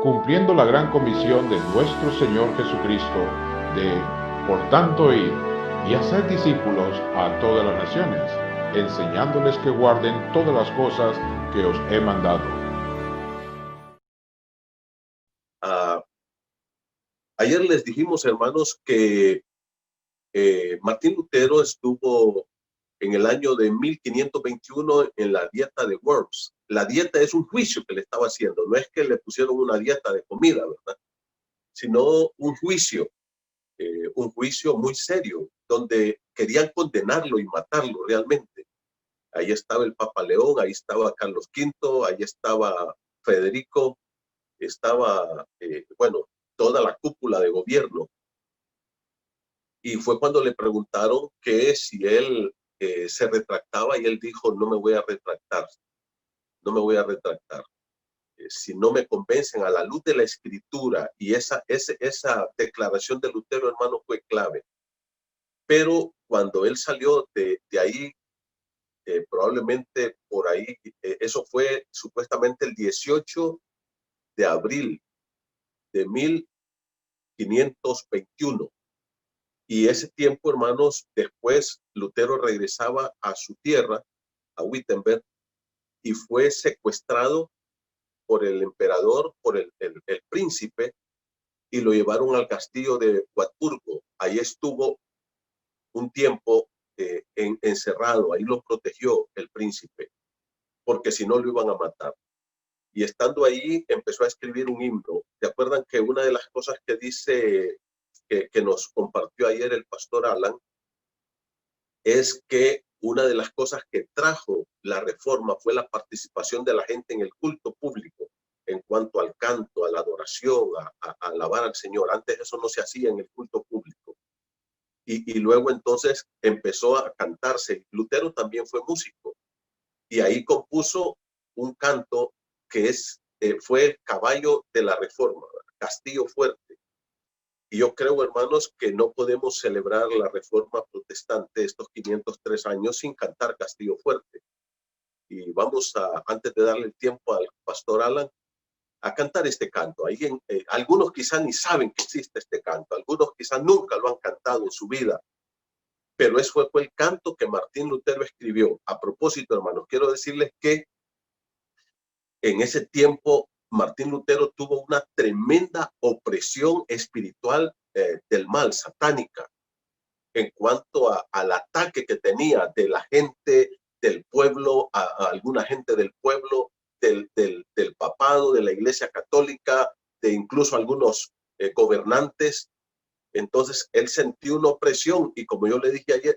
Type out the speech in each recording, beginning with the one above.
cumpliendo la gran comisión de nuestro Señor Jesucristo de, por tanto, ir y hacer discípulos a todas las naciones, enseñándoles que guarden todas las cosas que os he mandado. Ayer les dijimos, hermanos, que Martín Lutero estuvo en el año de 1521 en la dieta de Worms. La dieta es un juicio que le estaba haciendo, no es que le pusieron una dieta de comida, ¿verdad? Sino un juicio muy serio, donde querían condenarlo y matarlo realmente. Ahí estaba el Papa León, ahí estaba Carlos V, ahí estaba Federico, estaba, bueno, toda la cúpula de gobierno. Y fue cuando le preguntaron que si él se retractaba y él dijo, no me voy a retractar, no me voy a retractar. Si no me convencen a la luz de la escritura, y esa declaración de Lutero, hermano, fue clave. Pero cuando él salió de ahí, probablemente por ahí, eso fue supuestamente el 18 de abril de 1521. Y ese tiempo, hermanos, después Lutero regresaba a su tierra, a Wittenberg, y fue secuestrado por el emperador, por el príncipe, y lo llevaron al castillo de Wartburgo. Ahí estuvo un tiempo encerrado, ahí lo protegió el príncipe, porque si no lo iban a matar. Y estando ahí empezó a escribir un himno. ¿Se acuerdan que una de las cosas que dice, que nos compartió ayer el pastor Alan, es que una de las cosas que trajo la reforma fue la participación de la gente en el culto público, en cuanto al canto, a la adoración, a alabar al Señor? Antes eso no se hacía en el culto público. Y luego entonces empezó a cantarse. Lutero también fue músico y ahí compuso un canto que fue el caballo de la reforma, Castillo Fuerte. Y yo creo, hermanos, que no podemos celebrar la reforma protestante estos 503 años sin cantar Castillo Fuerte. Y vamos antes de darle el tiempo al pastor Alan, a cantar este canto. Algunos quizás ni saben que existe este canto, algunos quizás nunca lo han cantado en su vida, pero eso fue el canto que Martín Lutero escribió. A propósito, hermanos, quiero decirles que en ese tiempo Martín Lutero tuvo una tremenda opresión espiritual del mal, satánica, en cuanto al ataque que tenía de la gente del pueblo, a alguna gente del pueblo, del papado, de la Iglesia Católica, de incluso algunos gobernantes. Entonces él sentió una opresión, y como yo lo dije ayer,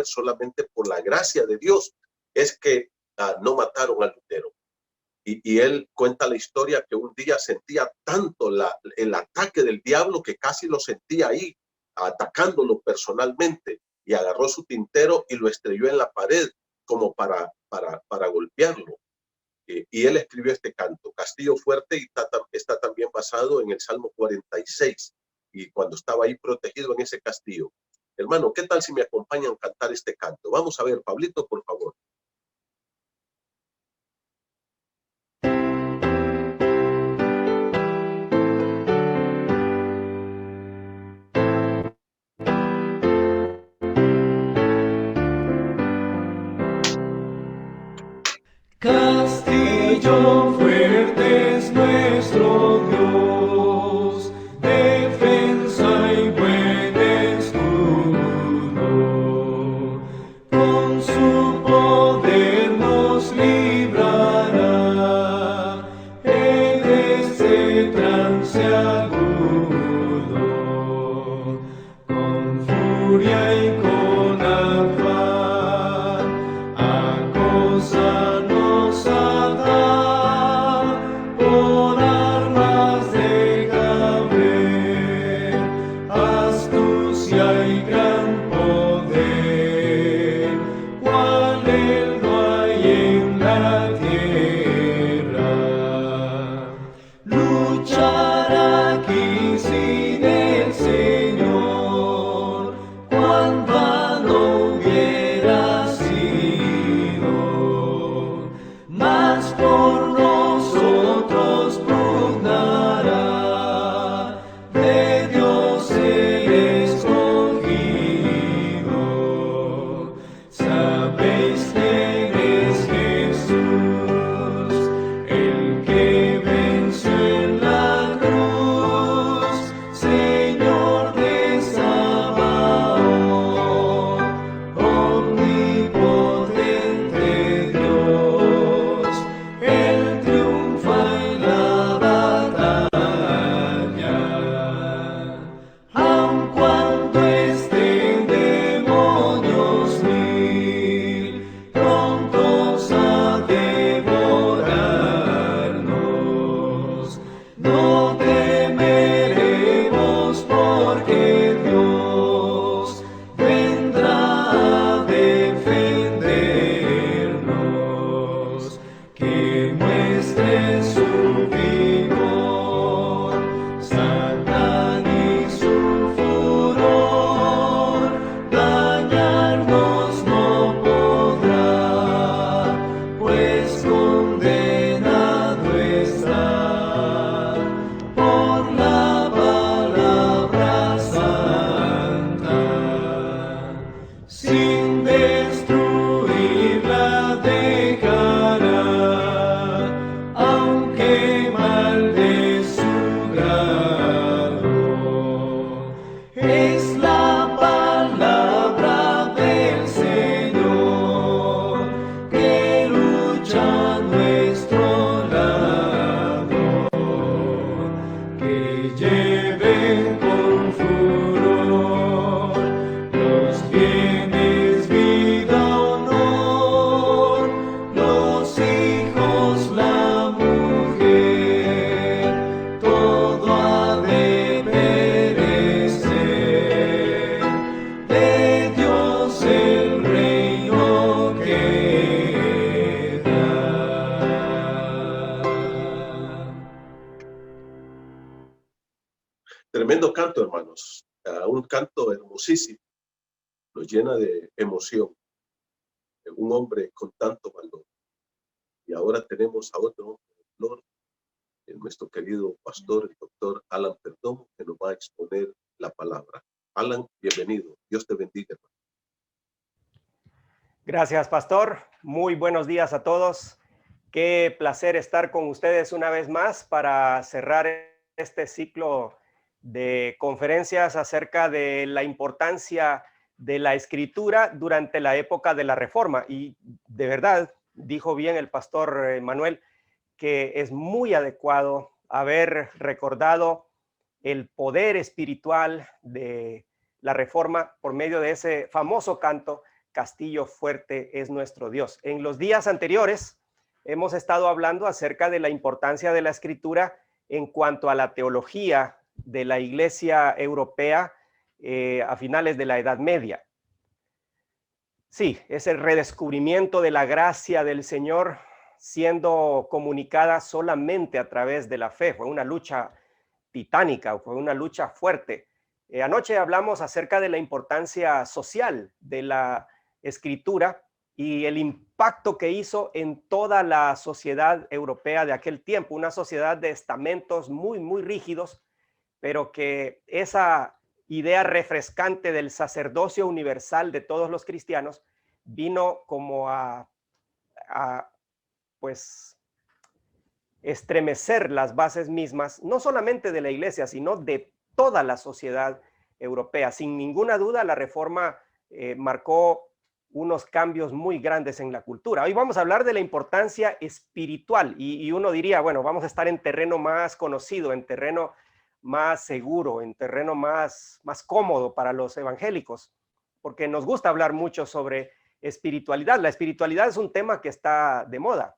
solamente por la gracia de Dios es que no mataron a Lutero. Y él cuenta la historia que un día sentía tanto el ataque del diablo que casi lo sentía ahí, atacándolo personalmente, y agarró su tintero y lo estrelló en la pared como para golpearlo. Y él escribió este canto, Castillo Fuerte, y está también basado en el Salmo 46, y cuando estaba ahí protegido en ese castillo. Hermano, ¿qué tal si me acompañan a cantar este canto? Vamos a ver, Pablito, por favor. Castillo fuerte es nuestro Dios, defensa y buen escudo, con su poder sin destruirla dejará, aunque mal de su grado. Es la palabra del Señor que lucha a nuestro lado, que lleven con furor los bienes, vida, honor, los hijos, la mujer, todo ha de perecer, de Dios el reino queda. Tremendo canto, hermanos. Un canto hermosísimo. Nos llena de emoción. Un hombre con tanto valor. Y ahora tenemos a otro hombre de valor, nuestro querido pastor, el doctor Alan Perdomo, que nos va a exponer la palabra. Alan, bienvenido. Dios te bendiga, hermano. Gracias, pastor. Muy buenos días a todos. Qué placer estar con ustedes una vez más para cerrar este ciclo de conferencias acerca de la importancia de la escritura durante la época de la Reforma. Y de verdad, dijo bien el pastor Manuel, que es muy adecuado haber recordado el poder espiritual de la Reforma por medio de ese famoso canto, Castillo fuerte es nuestro Dios. En los días anteriores hemos estado hablando acerca de la importancia de la escritura en cuanto a la teología de la Iglesia europea a finales de la Edad Media. Sí, ese redescubrimiento de la gracia del Señor siendo comunicada solamente a través de la fe. Fue una lucha titánica, fue una lucha fuerte. Anoche hablamos acerca de la importancia social de la escritura y el impacto que hizo en toda la sociedad europea de aquel tiempo, una sociedad de estamentos muy, muy rígidos, pero que esa idea refrescante del sacerdocio universal de todos los cristianos vino como a pues estremecer las bases mismas, no solamente de la iglesia, sino de toda la sociedad europea. Sin ninguna duda, la Reforma marcó unos cambios muy grandes en la cultura. Hoy vamos a hablar de la importancia espiritual y uno diría, bueno, vamos a estar en terreno más conocido, en terreno más seguro, en terreno más cómodo para los evangélicos, porque nos gusta hablar mucho sobre espiritualidad. La espiritualidad es un tema que está de moda.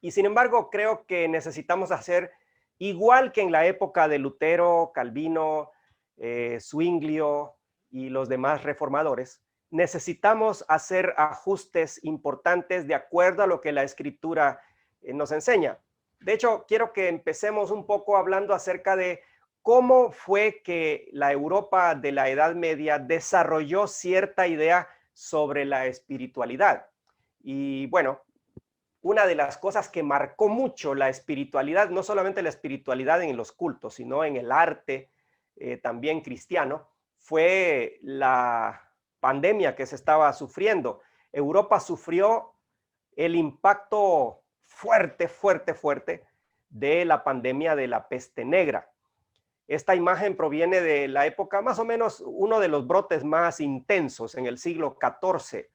Y sin embargo, creo que necesitamos hacer, igual que en la época de Lutero, Calvino, Zwinglio y los demás reformadores, necesitamos hacer ajustes importantes de acuerdo a lo que la Escritura nos enseña. De hecho, quiero que empecemos un poco hablando acerca de cómo fue que la Europa de la Edad Media desarrolló cierta idea sobre la espiritualidad. Y bueno, una de las cosas que marcó mucho la espiritualidad, no solamente la espiritualidad en los cultos, sino en el arte también cristiano, fue la pandemia que se estaba sufriendo. Europa sufrió el impacto fuerte de la pandemia de la peste negra. Esta imagen proviene de la época, más o menos, uno de los brotes más intensos en el siglo XIV,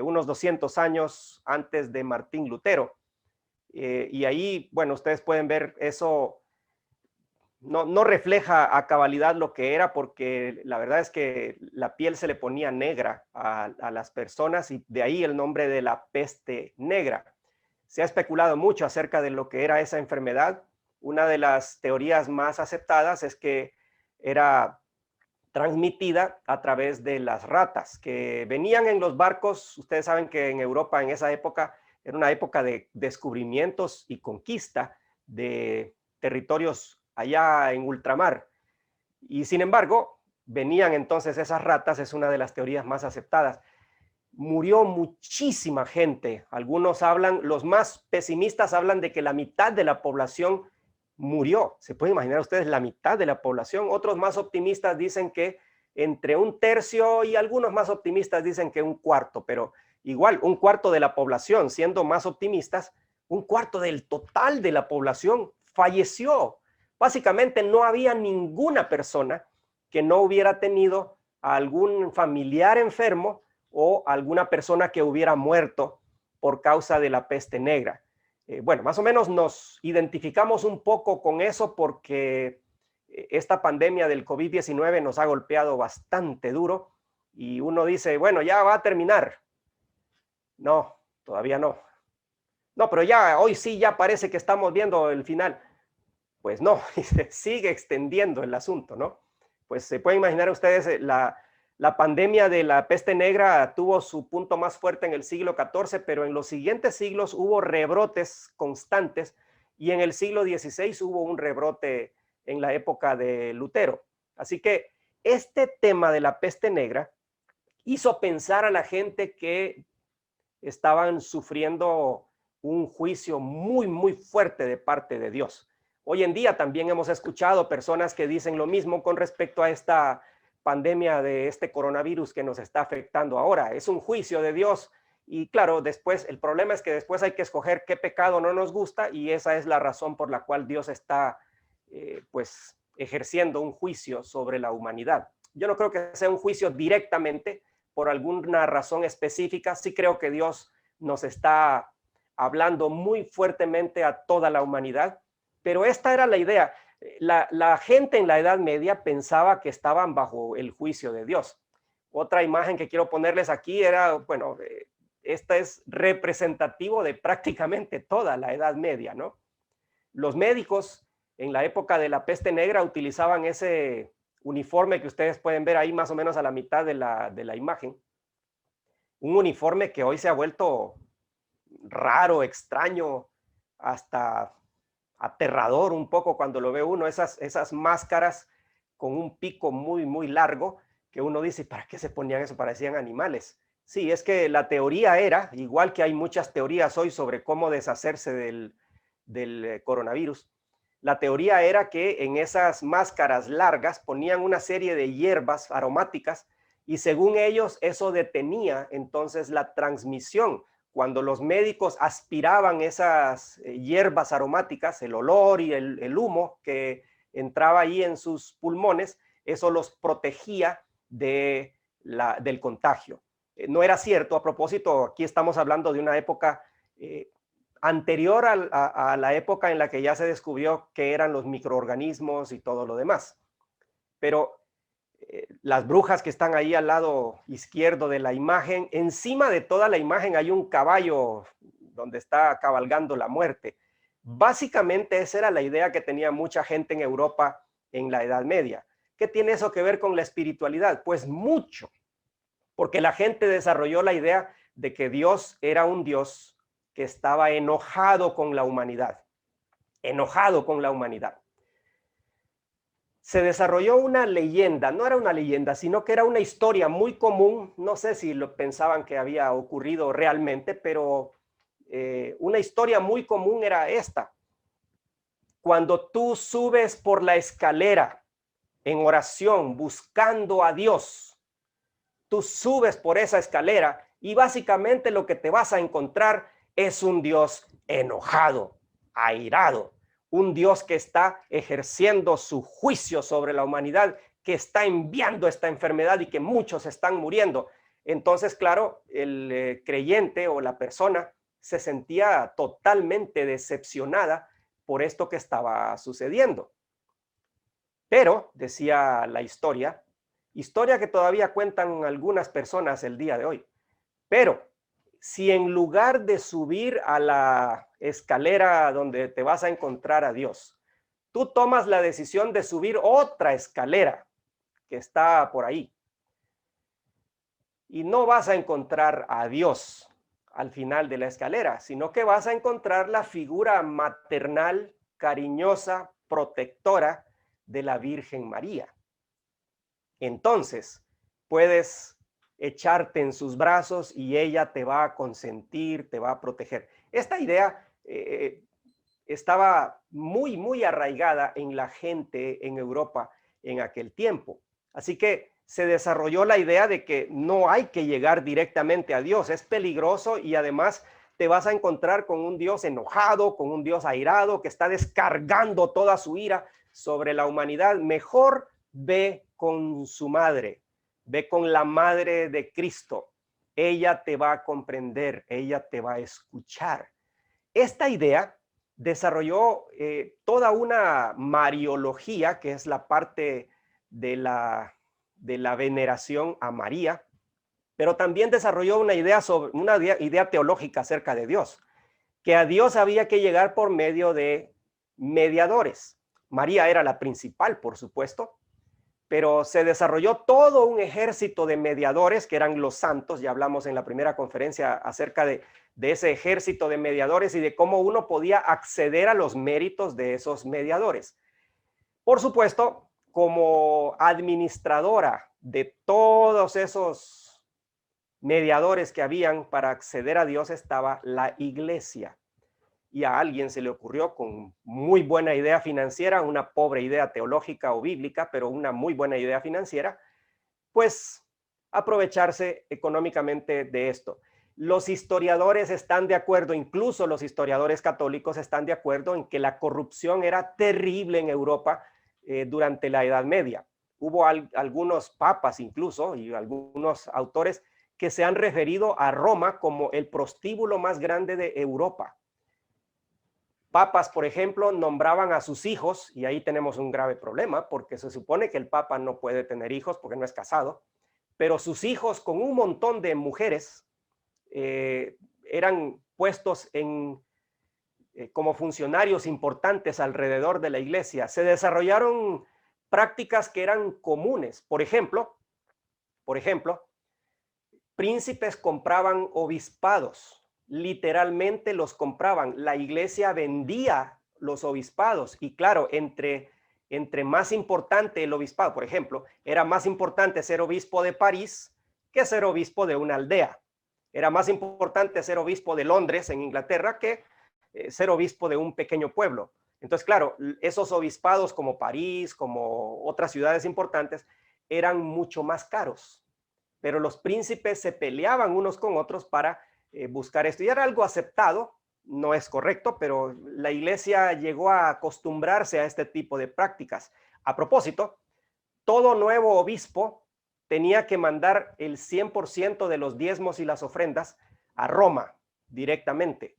unos 200 años antes de Martín Lutero. Y ahí, bueno, ustedes pueden ver eso, no refleja a cabalidad lo que era, porque la verdad es que la piel se le ponía negra a las personas y de ahí el nombre de la peste negra. Se ha especulado mucho acerca de lo que era esa enfermedad. Una de las teorías más aceptadas es que era transmitida a través de las ratas que venían en los barcos. Ustedes saben que en Europa en esa época era una época de descubrimientos y conquista de territorios allá en ultramar. Y sin embargo, venían entonces esas ratas, es una de las teorías más aceptadas. Murió muchísima gente. Algunos hablan, los más pesimistas hablan de que la mitad de la población murió. ¿Se pueden imaginar ustedes la mitad de la población? Otros más optimistas dicen que entre un tercio y algunos más optimistas dicen que un cuarto, pero igual un cuarto de la población, siendo más optimistas, un cuarto del total de la población falleció. Básicamente no había ninguna persona que no hubiera tenido a algún familiar enfermo o alguna persona que hubiera muerto por causa de la peste negra. Bueno, más o menos nos identificamos un poco con eso porque esta pandemia del COVID-19 nos ha golpeado bastante duro y uno dice, bueno, ya va a terminar. No, todavía no. No, pero ya, hoy sí, ya parece que estamos viendo el final. Pues no, y se sigue extendiendo el asunto, ¿no? Pues se pueden imaginar ustedes, la pandemia de la peste negra tuvo su punto más fuerte en el siglo XIV, pero en los siguientes siglos hubo rebrotes constantes y en el siglo XVI hubo un rebrote en la época de Lutero. Así que este tema de la peste negra hizo pensar a la gente que estaban sufriendo un juicio muy, muy fuerte de parte de Dios. Hoy en día también hemos escuchado personas que dicen lo mismo con respecto a esta pandemia de este coronavirus que nos está afectando ahora. Es un juicio de Dios y claro, después el problema es que después hay que escoger qué pecado no nos gusta y esa es la razón por la cual Dios está pues ejerciendo un juicio sobre la humanidad. Yo no creo que sea un juicio directamente por alguna razón específica. Sí creo que Dios nos está hablando muy fuertemente a toda la humanidad, pero esta era la idea. La gente en la Edad Media pensaba que estaban bajo el juicio de Dios. Otra imagen que quiero ponerles aquí era, bueno, esta es representativo de prácticamente toda la Edad Media, ¿no? Los médicos en la época de la peste negra utilizaban ese uniforme que ustedes pueden ver ahí más o menos a la mitad de la imagen. Un uniforme que hoy se ha vuelto raro, extraño, hasta aterrador un poco cuando lo ve uno, esas máscaras con un pico muy, muy largo, que uno dice, ¿para qué se ponían eso? Parecían animales. Sí, es que la teoría era, igual que hay muchas teorías hoy sobre cómo deshacerse del coronavirus, la teoría era que en esas máscaras largas ponían una serie de hierbas aromáticas y según ellos eso detenía entonces la transmisión. Cuando los médicos aspiraban esas hierbas aromáticas, el olor y el humo que entraba ahí en sus pulmones, eso los protegía del contagio. No era cierto, a propósito, aquí estamos hablando de una época anterior a la época en la que ya se descubrió qué eran los microorganismos y todo lo demás. Pero las brujas que están ahí al lado izquierdo de la imagen, encima de toda la imagen hay un caballo donde está cabalgando la muerte. Básicamente esa era la idea que tenía mucha gente en Europa en la Edad Media. ¿Qué tiene eso que ver con la espiritualidad? Pues mucho, porque la gente desarrolló la idea de que Dios era un Dios que estaba enojado con la humanidad, enojado con la humanidad. Se desarrolló una leyenda, no era una leyenda, sino que era una historia muy común, no sé si lo pensaban que había ocurrido realmente, pero una historia muy común era esta. Cuando tú subes por la escalera en oración buscando a Dios, tú subes por esa escalera y básicamente lo que te vas a encontrar es un Dios enojado, airado. Un Dios que está ejerciendo su juicio sobre la humanidad, que está enviando esta enfermedad y que muchos están muriendo. Entonces, claro, el creyente o la persona se sentía totalmente decepcionada por esto que estaba sucediendo. Pero, decía la historia que todavía cuentan algunas personas el día de hoy, pero si en lugar de subir a la escalera donde te vas a encontrar a Dios, tú tomas la decisión de subir otra escalera que está por ahí y no vas a encontrar a Dios al final de la escalera, sino que vas a encontrar la figura maternal, cariñosa, protectora de la Virgen María. Entonces, puedes echarte en sus brazos y ella te va a consentir, te va a proteger. Esta idea estaba muy, muy arraigada en la gente en Europa en aquel tiempo. Así que se desarrolló la idea de que no hay que llegar directamente a Dios, es peligroso y además te vas a encontrar con un Dios enojado, con un Dios airado que está descargando toda su ira sobre la humanidad. Mejor ve con su madre, ve con la madre de Cristo. Ella te va a comprender, ella te va a escuchar. Esta idea desarrolló toda una mariología, que es la parte de la veneración a María, pero también desarrolló una idea teológica acerca de Dios, que a Dios había que llegar por medio de mediadores. María era la principal, por supuesto, pero se desarrolló todo un ejército de mediadores que eran los santos. Ya hablamos en la primera conferencia acerca de ese ejército de mediadores y de cómo uno podía acceder a los méritos de esos mediadores. Por supuesto, como administradora de todos esos mediadores que habían para acceder a Dios estaba la iglesia. Y a alguien se le ocurrió con muy buena idea financiera, una pobre idea teológica o bíblica, pero una muy buena idea financiera, pues aprovecharse económicamente de esto. Los historiadores están de acuerdo, incluso los historiadores católicos están de acuerdo en que la corrupción era terrible en Europa durante la Edad Media. Hubo algunos papas incluso y algunos autores que se han referido a Roma como el prostíbulo más grande de Europa. Papas, por ejemplo, nombraban a sus hijos, y ahí tenemos un grave problema, porque se supone que el papa no puede tener hijos porque no es casado, pero sus hijos con un montón de mujeres eran puestos como funcionarios importantes alrededor de la iglesia. Se desarrollaron prácticas que eran comunes. Por ejemplo, príncipes compraban obispados. Literalmente los compraban. La iglesia vendía los obispados y claro, entre más importante el obispado, por ejemplo, era más importante ser obispo de París que ser obispo de una aldea. Era más importante ser obispo de Londres en Inglaterra que ser obispo de un pequeño pueblo. Entonces, claro, esos obispados como París, como otras ciudades importantes, eran mucho más caros. Pero los príncipes se peleaban unos con otros para buscar esto. Y era algo aceptado, no es correcto, pero la iglesia llegó a acostumbrarse a este tipo de prácticas. A propósito, todo nuevo obispo tenía que mandar el 100% de los diezmos y las ofrendas a Roma directamente.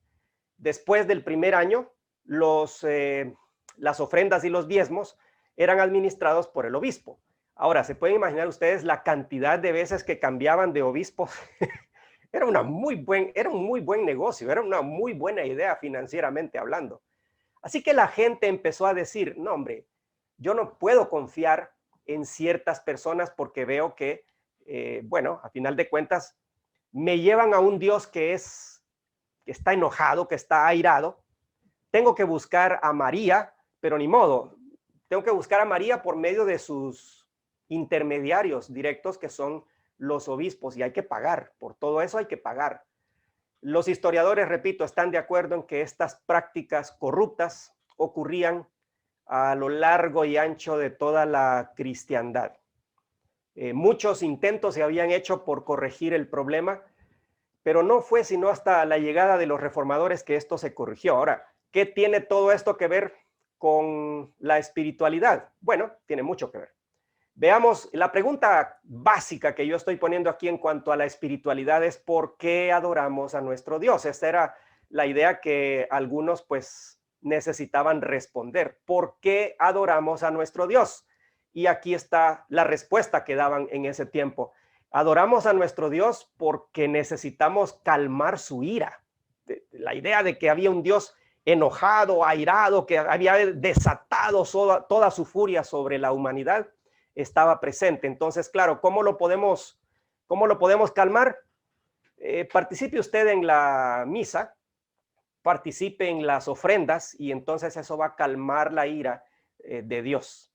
Después del primer año, las ofrendas y los diezmos eran administrados por el obispo. Ahora, ¿se pueden imaginar ustedes la cantidad de veces que cambiaban de obispos? Era un muy buen negocio, era una muy buena idea financieramente hablando. Así que la gente empezó a decir, no hombre, yo no puedo confiar en ciertas personas porque veo que, bueno, a final de cuentas, me llevan a un Dios que está enojado, que está airado. Tengo que buscar a María, pero ni modo. Tengo que buscar a María por medio de sus intermediarios directos, que son los obispos, y hay que pagar. Por todo eso hay que pagar. Los historiadores, repito, están de acuerdo en que estas prácticas corruptas ocurrían a lo largo y ancho de toda la cristiandad. Muchos intentos se habían hecho por corregir el problema, pero no fue sino hasta la llegada de los reformadores que esto se corrigió. Ahora, ¿qué tiene todo esto que ver con la espiritualidad? Bueno, tiene mucho que ver. Veamos, la pregunta básica que yo estoy poniendo aquí en cuanto a la espiritualidad es ¿por qué adoramos a nuestro Dios? Esta era la idea que algunos pues necesitaban responder. ¿Por qué adoramos a nuestro Dios? Y aquí está la respuesta que daban en ese tiempo. Adoramos a nuestro Dios porque necesitamos calmar su ira. La idea de que había un Dios enojado, airado, que había desatado toda su furia sobre la humanidad, estaba presente. Entonces, claro, ¿cómo lo podemos calmar? Participe usted en la misa, participe en las ofrendas y entonces eso va a calmar la ira de Dios.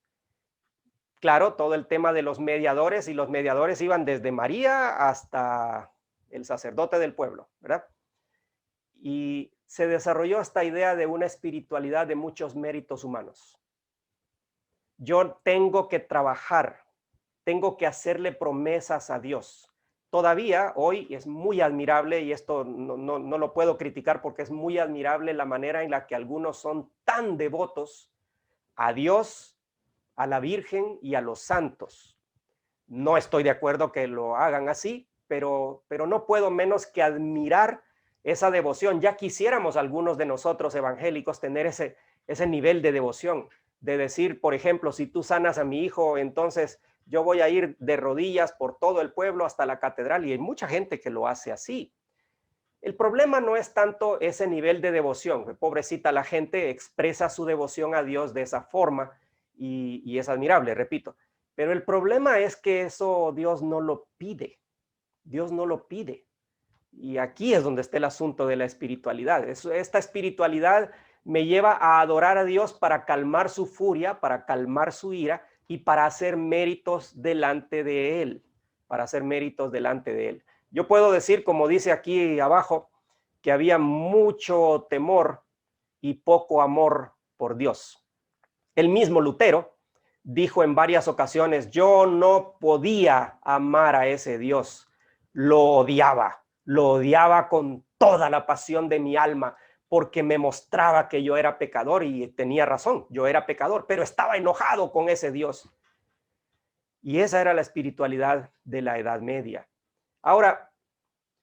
Claro, todo el tema de los mediadores, y los mediadores iban desde María hasta el sacerdote del pueblo, ¿verdad? Y se desarrolló esta idea de una espiritualidad de muchos méritos humanos. Yo tengo que trabajar tengo que hacerle promesas a Dios. Todavía hoy es muy admirable, y esto no lo puedo criticar porque es muy admirable la manera en la que algunos son tan devotos a Dios, a la Virgen y a los santos. No estoy de acuerdo que lo hagan así, pero no puedo menos que admirar esa devoción. Ya quisiéramos algunos de nosotros evangélicos tener ese nivel de devoción, de decir, por ejemplo, si tú sanas a mi hijo, entonces yo voy a ir de rodillas por todo el pueblo hasta la catedral, y hay mucha gente que lo hace así. El problema no es tanto ese nivel de devoción. Pobrecita la gente expresa su devoción a Dios de esa forma y es admirable, repito. Pero el problema es que eso Dios no lo pide. Dios no lo pide. Y aquí es donde está el asunto de la espiritualidad. Esta espiritualidad me lleva a adorar a Dios para calmar su furia, para calmar su ira y para hacer méritos delante de Él. Para hacer méritos delante de Él. Yo puedo decir, como dice aquí abajo, que había mucho temor y poco amor por Dios. El mismo Lutero dijo en varias ocasiones, yo no podía amar a ese Dios, lo odiaba con toda la pasión de mi alma, porque me mostraba que yo era pecador, y tenía razón, yo era pecador, pero estaba enojado con ese Dios. Y esa era la espiritualidad de la Edad Media. Ahora,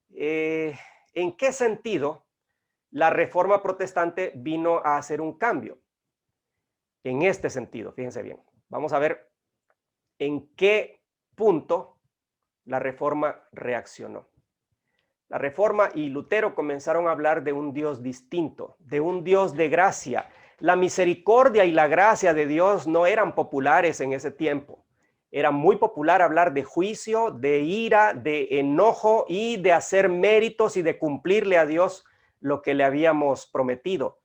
¿en qué sentido la Reforma Protestante vino a hacer un cambio? En este sentido, fíjense bien. Vamos a ver en qué punto la Reforma reaccionó. La Reforma y Lutero comenzaron a hablar de un Dios distinto, de un Dios de gracia. La misericordia y la gracia de Dios no eran populares en ese tiempo. Era muy popular hablar de juicio, de ira, de enojo y de hacer méritos y de cumplirle a Dios lo que le habíamos prometido.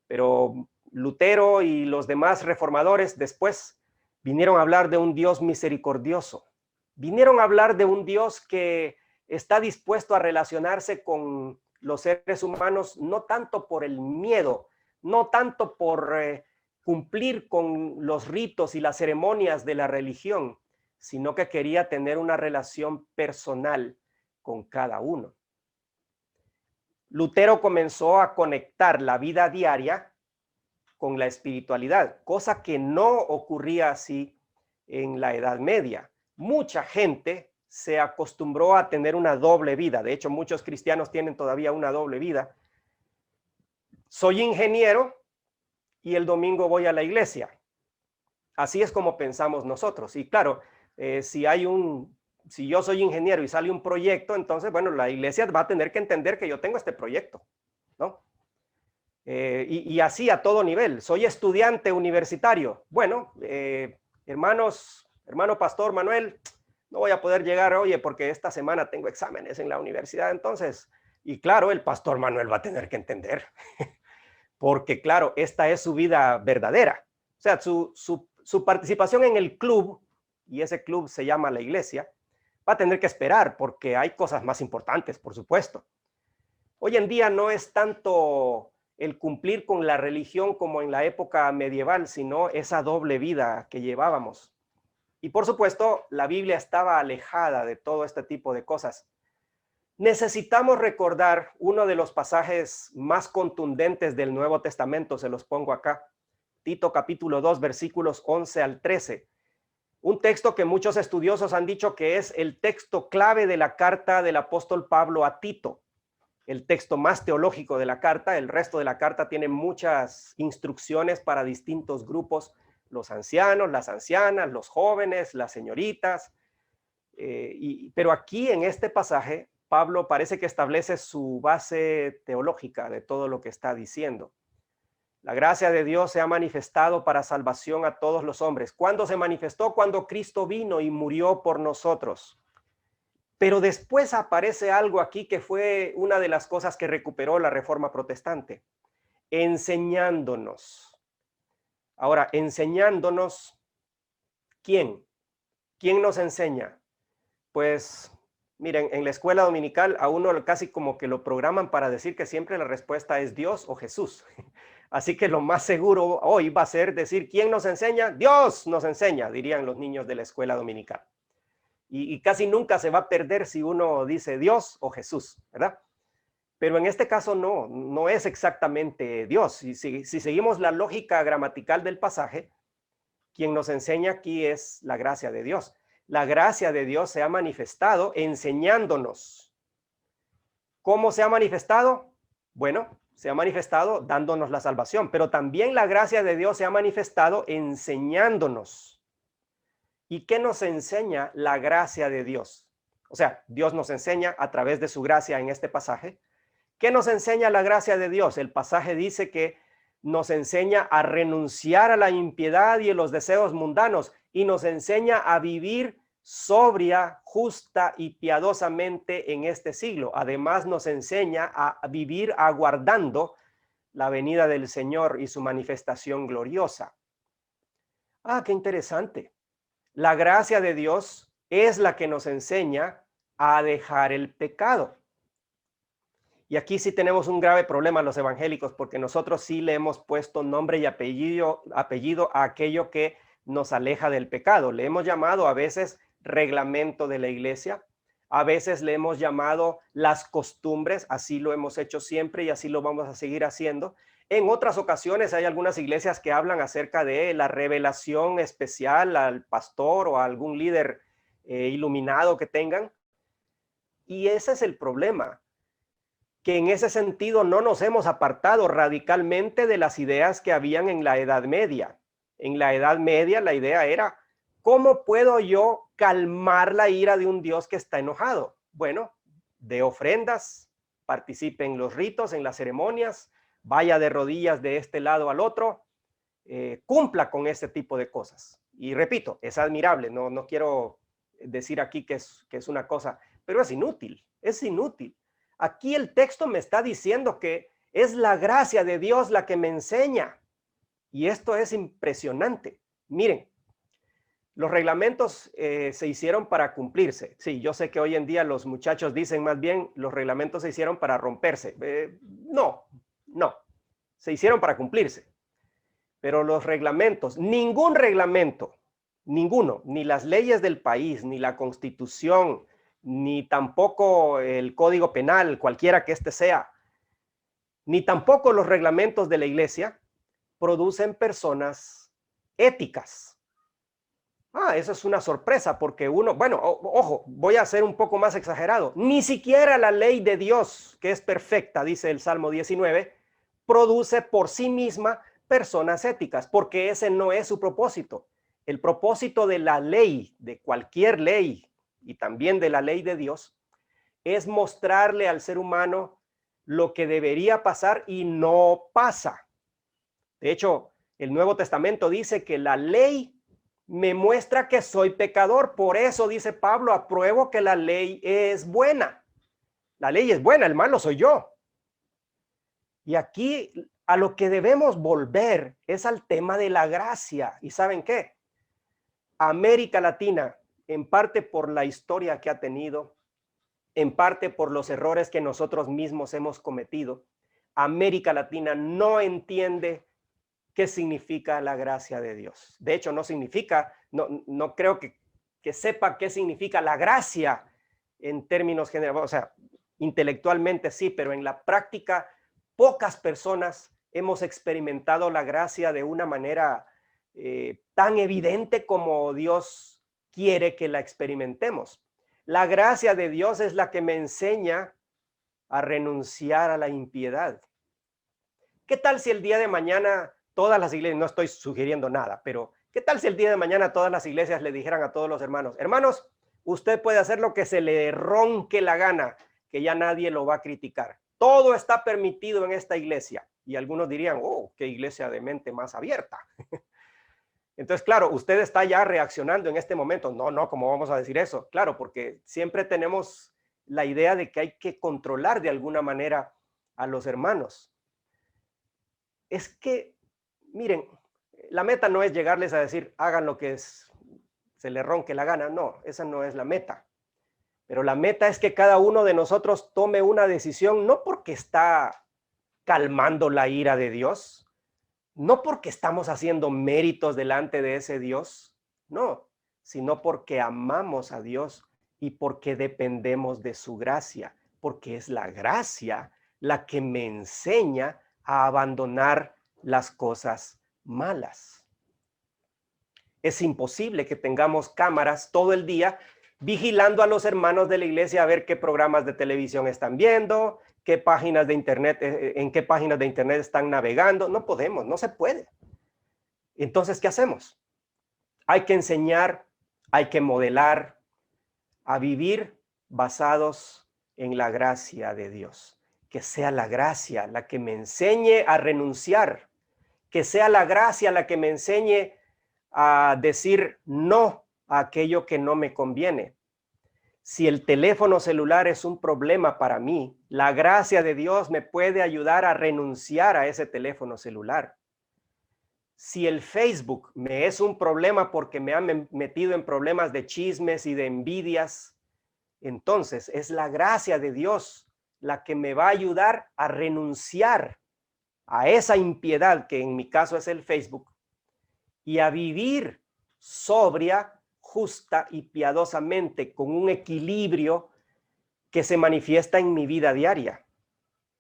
Pero Lutero y los demás reformadores después vinieron a hablar de un Dios misericordioso. Vinieron a hablar de un Dios que está dispuesto a relacionarse con los seres humanos, no tanto por el miedo, no tanto por cumplir con los ritos y las ceremonias de la religión, sino que quería tener una relación personal con cada uno. Lutero comenzó a conectar la vida diaria con la espiritualidad, cosa que no ocurría así en la Edad Media. Mucha gente se acostumbró a tener una doble vida. De hecho, muchos cristianos tienen todavía una doble vida. Soy ingeniero y el domingo voy a la iglesia. Así es como pensamos nosotros. Y claro, si yo soy ingeniero y sale un proyecto, entonces, bueno, la iglesia va a tener que entender que yo tengo este proyecto, ¿no? Y así a todo nivel. Soy estudiante universitario. Bueno, hermano pastor Manuel, no voy a poder llegar, oye, porque esta semana tengo exámenes en la universidad, entonces, y claro, el pastor Manuel va a tener que entender, porque claro, esta es su vida verdadera. O sea, su participación en el club, y ese club se llama la iglesia, va a tener que esperar, porque hay cosas más importantes, por supuesto. Hoy en día no es tanto el cumplir con la religión como en la época medieval, sino esa doble vida que llevábamos. Y por supuesto, la Biblia estaba alejada de todo este tipo de cosas. Necesitamos recordar uno de los pasajes más contundentes del Nuevo Testamento, se los pongo acá. Tito capítulo 2, versículos 11 al 13. Un texto que muchos estudiosos han dicho que es el texto clave de la carta del apóstol Pablo a Tito. El texto más teológico de la carta. El resto de la carta tiene muchas instrucciones para distintos grupos, los ancianos, las ancianas, los jóvenes, las señoritas. Pero aquí en este pasaje, Pablo parece que establece su base teológica de todo lo que está diciendo. La gracia de Dios se ha manifestado para salvación a todos los hombres. ¿Cuándo se manifestó? Cuando Cristo vino y murió por nosotros. Pero después aparece algo aquí que fue una de las cosas que recuperó la Reforma Protestante. Enseñándonos. Ahora, enseñándonos, ¿quién? ¿Quién nos enseña? Pues, miren, en la escuela dominical a uno casi como que lo programan para decir que siempre la respuesta es Dios o Jesús. Así que lo más seguro hoy va a ser decir, ¿quién nos enseña? Dios nos enseña, dirían los niños de la escuela dominical. y casi nunca se va a perder si uno dice Dios o Jesús, ¿verdad? Pero en este caso no es exactamente Dios. Si seguimos la lógica gramatical del pasaje, quien nos enseña aquí es la gracia de Dios. La gracia de Dios se ha manifestado enseñándonos. ¿Cómo se ha manifestado? Bueno, se ha manifestado dándonos la salvación, pero también la gracia de Dios se ha manifestado enseñándonos. ¿Y qué nos enseña la gracia de Dios? O sea, Dios nos enseña a través de su gracia en este pasaje. ¿Qué nos enseña la gracia de Dios? El pasaje dice que nos enseña a renunciar a la impiedad y a los deseos mundanos y nos enseña a vivir sobria, justa y piadosamente en este siglo. Además nos enseña a vivir aguardando la venida del Señor y su manifestación gloriosa. Ah, qué interesante. La gracia de Dios es la que nos enseña a dejar el pecado. Y aquí sí tenemos un grave problema los evangélicos, porque nosotros sí le hemos puesto nombre y apellido a aquello que nos aleja del pecado. Le hemos llamado a veces reglamento de la iglesia, a veces le hemos llamado las costumbres, así lo hemos hecho siempre y así lo vamos a seguir haciendo. En otras ocasiones hay algunas iglesias que hablan acerca de la revelación especial al pastor o a algún líder iluminado que tengan. Y ese es el problema, que en ese sentido no nos hemos apartado radicalmente de las ideas que habían en la Edad Media. En la Edad Media la idea era, ¿cómo puedo yo calmar la ira de un Dios que está enojado? Bueno, de ofrendas, participe en los ritos, en las ceremonias, vaya de rodillas de este lado al otro, cumpla con este tipo de cosas. Y repito, es admirable, no quiero decir aquí que es una cosa, pero es inútil, es inútil. Aquí el texto me está diciendo que es la gracia de Dios la que me enseña. Y esto es impresionante. Miren, los reglamentos se hicieron para cumplirse. Sí, yo sé que hoy en día los muchachos dicen más bien los reglamentos se hicieron para romperse. No, se hicieron para cumplirse. Pero los reglamentos, ningún reglamento, ninguno, ni las leyes del país, ni la Constitución, ni tampoco el Código Penal, cualquiera que este sea, ni tampoco los reglamentos de la iglesia producen personas éticas. Eso es una sorpresa porque ojo, voy a ser un poco más exagerado. Ni siquiera la ley de Dios, que es perfecta, dice el Salmo 19, produce por sí misma personas éticas, porque ese no es su propósito. El propósito de la ley, de cualquier ley, y también de la ley de Dios, es mostrarle al ser humano lo que debería pasar y no pasa. De hecho, el Nuevo Testamento dice que la ley me muestra que soy pecador. Por eso dice Pablo, apruebo que la ley es buena. La ley es buena, el malo soy yo. Y aquí a lo que debemos volver es al tema de la gracia. ¿Y saben qué? América Latina, en parte por la historia que ha tenido, en parte por los errores que nosotros mismos hemos cometido, América Latina no entiende qué significa la gracia de Dios. De hecho, no creo que sepa qué significa la gracia en términos generales. O sea, intelectualmente sí, pero en la práctica pocas personas hemos experimentado la gracia de una manera tan evidente como Dios quiere que la experimentemos. La gracia de Dios es la que me enseña a renunciar a la impiedad. ¿Qué tal si el día de mañana todas las iglesias, no estoy sugiriendo nada, pero qué tal si el día de mañana todas las iglesias le dijeran a todos los hermanos, hermanos, usted puede hacer lo que se le ronque la gana, que ya nadie lo va a criticar. Todo está permitido en esta iglesia. Y algunos dirían, oh, qué iglesia de mente más abierta. Entonces, claro, usted está ya reaccionando en este momento. No, ¿cómo vamos a decir eso? Claro, porque siempre tenemos la idea de que hay que controlar de alguna manera a los hermanos. Es que, miren, la meta no es llegarles a decir, hagan lo que se les ronque la gana. No, esa no es la meta. Pero la meta es que cada uno de nosotros tome una decisión, no porque está calmando la ira de Dios, no porque estamos haciendo méritos delante de ese Dios, no, sino porque amamos a Dios y porque dependemos de su gracia, porque es la gracia la que me enseña a abandonar las cosas malas. Es imposible que tengamos cámaras todo el día vigilando a los hermanos de la iglesia a ver qué programas de televisión están viendo, qué páginas de internet, en qué páginas de internet están navegando. No podemos, no se puede. Entonces, ¿qué hacemos? Hay que enseñar, hay que modelar a vivir basados en la gracia de Dios. Que sea la gracia la que me enseñe a renunciar, que sea la gracia la que me enseñe a decir no a aquello que no me conviene. Si el teléfono celular es un problema para mí, la gracia de Dios me puede ayudar a renunciar a ese teléfono celular. Si el Facebook me es un problema porque me ha metido en problemas de chismes y de envidias, entonces es la gracia de Dios la que me va a ayudar a renunciar a esa impiedad que en mi caso es el Facebook y a vivir sobria, justa y piadosamente con un equilibrio que se manifiesta en mi vida diaria.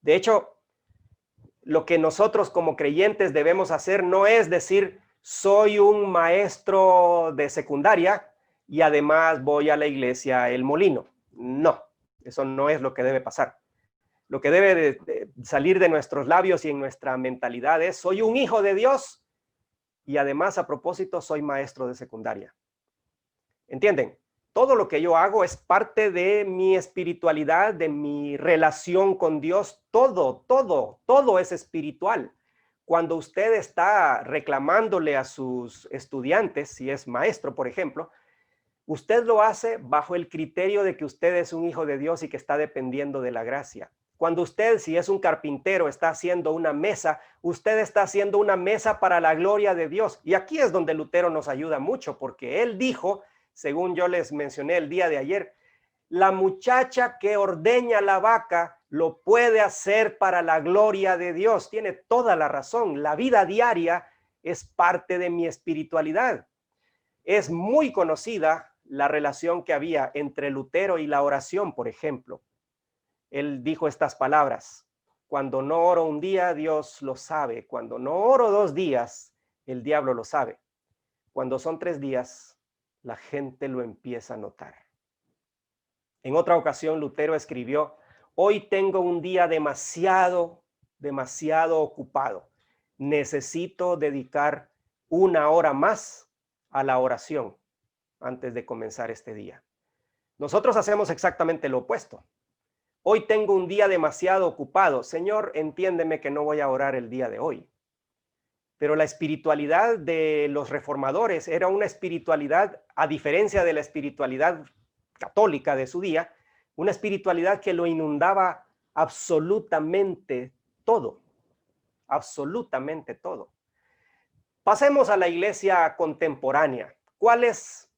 De hecho, lo que nosotros como creyentes debemos hacer no es decir, soy un maestro de secundaria y además voy a la iglesia El Molino. No, eso no es lo que debe pasar. Lo que debe de salir de nuestros labios y en nuestra mentalidad es, soy un hijo de Dios y además a propósito soy maestro de secundaria. ¿Entienden? Todo lo que yo hago es parte de mi espiritualidad, de mi relación con Dios. Todo es espiritual. Cuando usted está reclamándole a sus estudiantes, si es maestro, por ejemplo, usted lo hace bajo el criterio de que usted es un hijo de Dios y que está dependiendo de la gracia. Cuando usted, si es un carpintero, está haciendo una mesa, usted está haciendo una mesa para la gloria de Dios. Y aquí es donde Lutero nos ayuda mucho, porque él dijo, según yo les mencioné el día de ayer, la muchacha que ordeña la vaca lo puede hacer para la gloria de Dios. Tiene toda la razón. La vida diaria es parte de mi espiritualidad. Es muy conocida la relación que había entre Lutero y la oración, por ejemplo. Él dijo estas palabras: cuando no oro un día, Dios lo sabe. Cuando no oro 2 días, el diablo lo sabe. Cuando son 3 días, la gente lo empieza a notar. En otra ocasión, Lutero escribió: hoy tengo un día demasiado ocupado. Necesito dedicar 1 hora más a la oración antes de comenzar este día. Nosotros hacemos exactamente lo opuesto. Hoy tengo un día demasiado ocupado. Señor, entiéndeme que no voy a orar el día de hoy. Pero la espiritualidad de los reformadores era una espiritualidad, a diferencia de la espiritualidad católica de su día, una espiritualidad que lo inundaba absolutamente todo. Absolutamente todo. Pasemos a la iglesia contemporánea. ¿Cuál es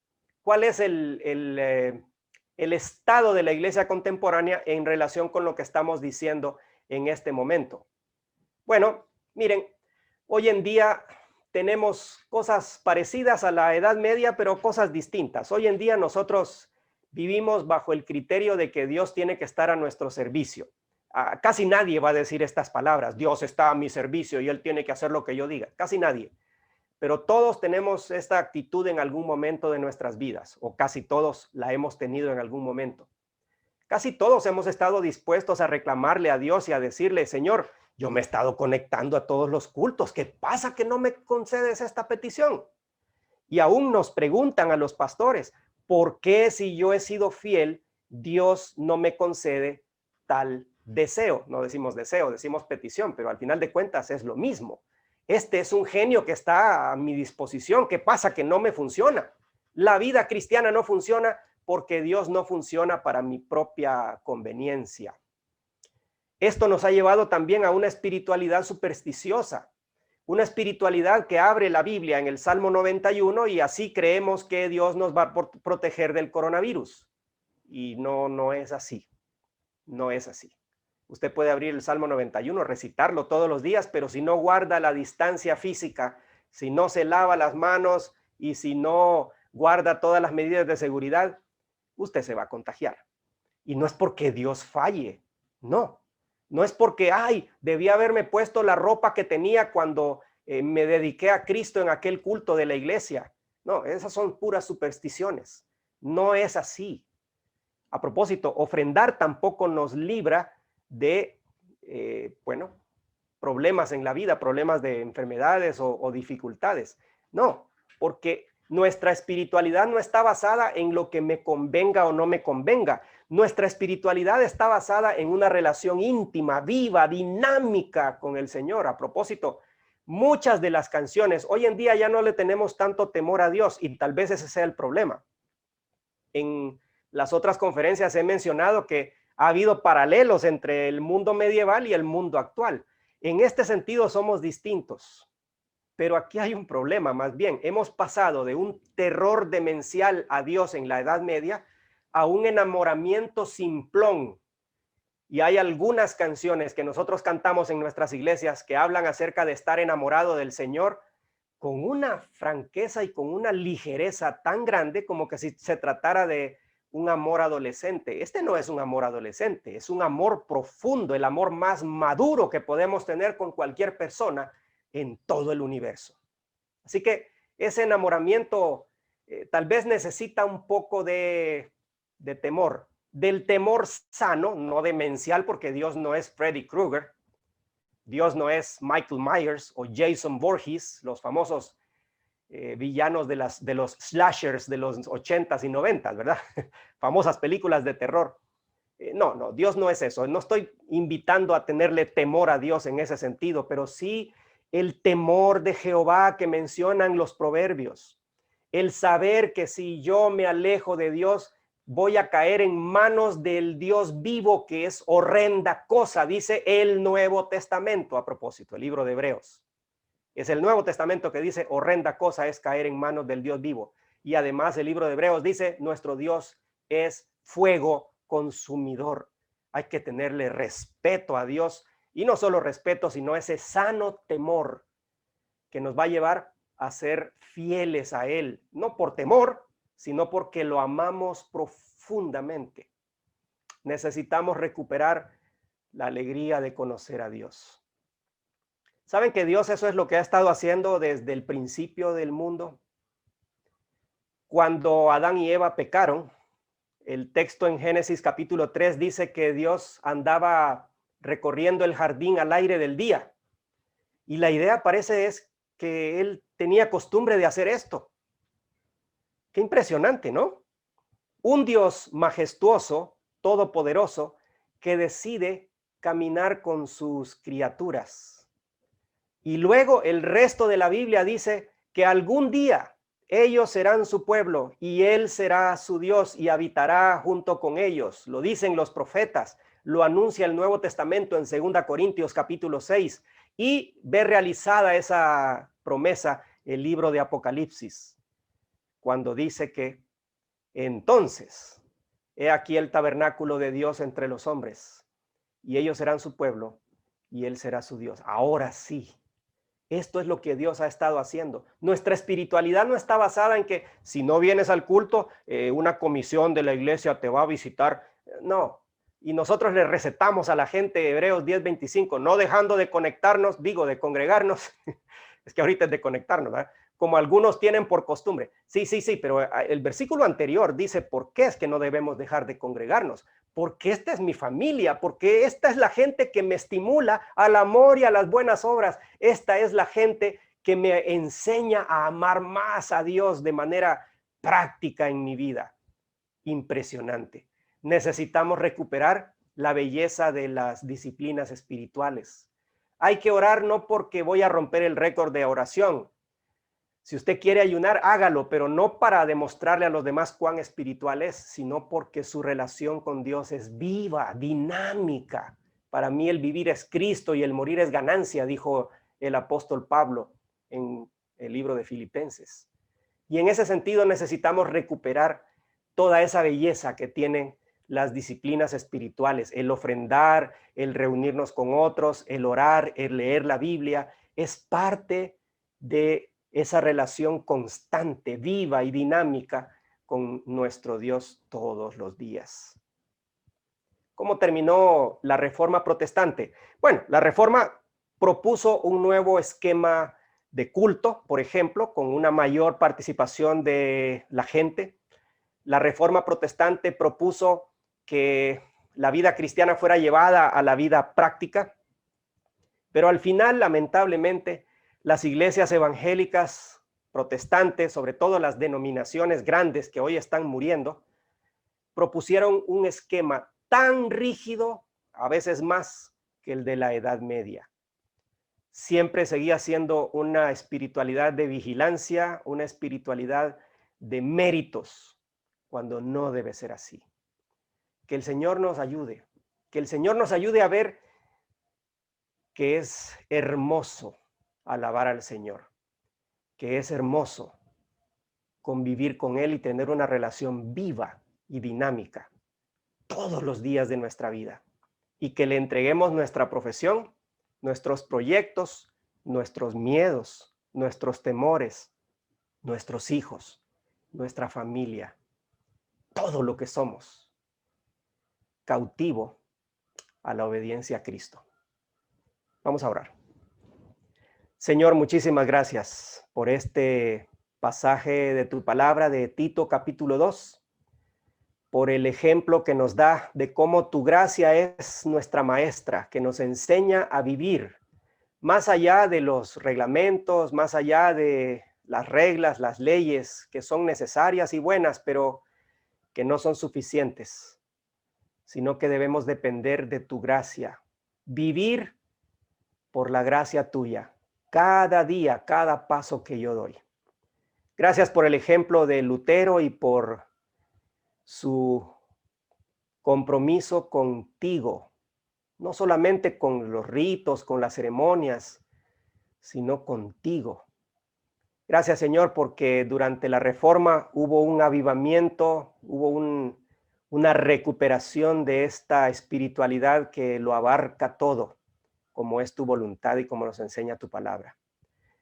el estado de la iglesia contemporánea en relación con lo que estamos diciendo en este momento? Bueno, miren, hoy en día tenemos cosas parecidas a la Edad Media, pero cosas distintas. Hoy en día nosotros vivimos bajo el criterio de que Dios tiene que estar a nuestro servicio. Casi nadie va a decir estas palabras: Dios está a mi servicio y Él tiene que hacer lo que yo diga. Casi nadie. Pero todos tenemos esta actitud en algún momento de nuestras vidas, o casi todos la hemos tenido en algún momento. Casi todos hemos estado dispuestos a reclamarle a Dios y a decirle: Señor, yo me he estado conectando a todos los cultos. ¿Qué pasa que no me concedes esta petición? Y aún nos preguntan a los pastores: ¿por qué si yo he sido fiel, Dios no me concede tal deseo? No decimos deseo, decimos petición, pero al final de cuentas es lo mismo. Este es un genio que está a mi disposición. ¿Qué pasa? Que no me funciona. La vida cristiana no funciona porque Dios no funciona para mi propia conveniencia. Esto nos ha llevado también a una espiritualidad supersticiosa, una espiritualidad que abre la Biblia en el Salmo 91 y así creemos que Dios nos va a proteger del coronavirus. Y no es así. No es así. Usted puede abrir el Salmo 91, recitarlo todos los días, pero si no guarda la distancia física, si no se lava las manos y si no guarda todas las medidas de seguridad, usted se va a contagiar. Y no es porque Dios falle, no. No es porque, ay, debí haberme puesto la ropa que tenía cuando me dediqué a Cristo en aquel culto de la iglesia. No, esas son puras supersticiones. No es así. A propósito, ofrendar tampoco nos libra de, problemas en la vida, problemas de enfermedades o dificultades. No, porque nuestra espiritualidad no está basada en lo que me convenga o no me convenga. Nuestra espiritualidad está basada en una relación íntima, viva, dinámica con el Señor. A propósito, muchas de las canciones, hoy en día ya no le tenemos tanto temor a Dios y tal vez ese sea el problema. En las otras conferencias he mencionado que ha habido paralelos entre el mundo medieval y el mundo actual. En este sentido somos distintos, pero aquí hay un problema más bien. Hemos pasado de un terror demencial a Dios en la Edad Media a un enamoramiento simplón. Y hay algunas canciones que nosotros cantamos en nuestras iglesias que hablan acerca de estar enamorado del Señor con una franqueza y con una ligereza tan grande como que si se tratara de un amor adolescente. Este no es un amor adolescente, es un amor profundo, el amor más maduro que podemos tener con cualquier persona en todo el universo. Así que ese enamoramiento tal vez necesita un poco de temor, del temor sano, no demencial, porque Dios no es Freddy Krueger, Dios no es Michael Myers o Jason Voorhees, los famosos villanos de los slashers de los 80s y 90s, ¿verdad? Famosas películas de terror. No, Dios no es eso. No estoy invitando a tenerle temor a Dios en ese sentido, pero sí el temor de Jehová que mencionan los proverbios. El saber que si yo me alejo de Dios, voy a caer en manos del Dios vivo, que es horrenda cosa, dice el Nuevo Testamento. A propósito, el libro de Hebreos. Es el Nuevo Testamento que dice horrenda cosa es caer en manos del Dios vivo. Y además el libro de Hebreos dice nuestro Dios es fuego consumidor. Hay que tenerle respeto a Dios, y no solo respeto, sino ese sano temor que nos va a llevar a ser fieles a Él, no por temor, sino porque lo amamos profundamente. Necesitamos recuperar la alegría de conocer a Dios. ¿Saben que Dios eso es lo que ha estado haciendo desde el principio del mundo? Cuando Adán y Eva pecaron, el texto en Génesis capítulo 3 dice que Dios andaba recorriendo el jardín al aire del día. Y la idea parece es que él tenía costumbre de hacer esto. Qué impresionante, ¿no? Un Dios majestuoso, todopoderoso, que decide caminar con sus criaturas. Y luego el resto de la Biblia dice que algún día ellos serán su pueblo y él será su Dios y habitará junto con ellos. Lo dicen los profetas, lo anuncia el Nuevo Testamento en 2 Corintios capítulo 6 y ve realizada esa promesa el libro de Apocalipsis, cuando dice que entonces, he aquí el tabernáculo de Dios entre los hombres y ellos serán su pueblo y él será su Dios. Ahora sí. Esto es lo que Dios ha estado haciendo. Nuestra espiritualidad no está basada en que si no vienes al culto, una comisión de la iglesia te va a visitar. No. Y nosotros le recetamos a la gente, Hebreos 10:25, no dejando de conectarnos, de congregarnos. Es que ahorita es de conectarnos, ¿verdad? Como algunos tienen por costumbre. Sí, pero el versículo anterior dice, ¿por qué es que no debemos dejar de congregarnos? Porque esta es mi familia, porque esta es la gente que me estimula al amor y a las buenas obras. Esta es la gente que me enseña a amar más a Dios de manera práctica en mi vida. Impresionante. Necesitamos recuperar la belleza de las disciplinas espirituales. Hay que orar no porque voy a romper el récord de oración. Si usted quiere ayunar, hágalo, pero no para demostrarle a los demás cuán espiritual es, sino porque su relación con Dios es viva, dinámica. Para mí el vivir es Cristo y el morir es ganancia, dijo el apóstol Pablo en el libro de Filipenses. Y en ese sentido necesitamos recuperar toda esa belleza que tienen las disciplinas espirituales, el ofrendar, el reunirnos con otros, el orar, el leer la Biblia, es parte de esa relación constante, viva y dinámica con nuestro Dios todos los días. ¿Cómo terminó la Reforma protestante? Bueno, la Reforma propuso un nuevo esquema de culto, por ejemplo, con una mayor participación de la gente. La Reforma protestante propuso que la vida cristiana fuera llevada a la vida práctica, pero al final, lamentablemente, las iglesias evangélicas protestantes, sobre todo las denominaciones grandes que hoy están muriendo, propusieron un esquema tan rígido, a veces más que el de la Edad Media. Siempre seguía siendo una espiritualidad de vigilancia, una espiritualidad de méritos, cuando no debe ser así. Que el Señor nos ayude, que el Señor nos ayude a ver que es hermoso alabar al Señor, que es hermoso convivir con Él y tener una relación viva y dinámica todos los días de nuestra vida, y que le entreguemos nuestra profesión, nuestros proyectos, nuestros miedos, nuestros temores, nuestros hijos, nuestra familia, todo lo que somos, cautivo a la obediencia a Cristo. Vamos a orar. Señor, muchísimas gracias por este pasaje de tu palabra de Tito capítulo 2, por el ejemplo que nos da de cómo tu gracia es nuestra maestra, que nos enseña a vivir más allá de los reglamentos, más allá de las reglas, las leyes que son necesarias y buenas, pero que no son suficientes, sino que debemos depender de tu gracia, vivir por la gracia tuya, cada día, cada paso que yo doy. Gracias por el ejemplo de Lutero y por su compromiso contigo, no solamente con los ritos, con las ceremonias, sino contigo. Gracias, Señor, porque durante la Reforma hubo un avivamiento, hubo una recuperación de esta espiritualidad que lo abarca todo, como es tu voluntad y como nos enseña tu palabra.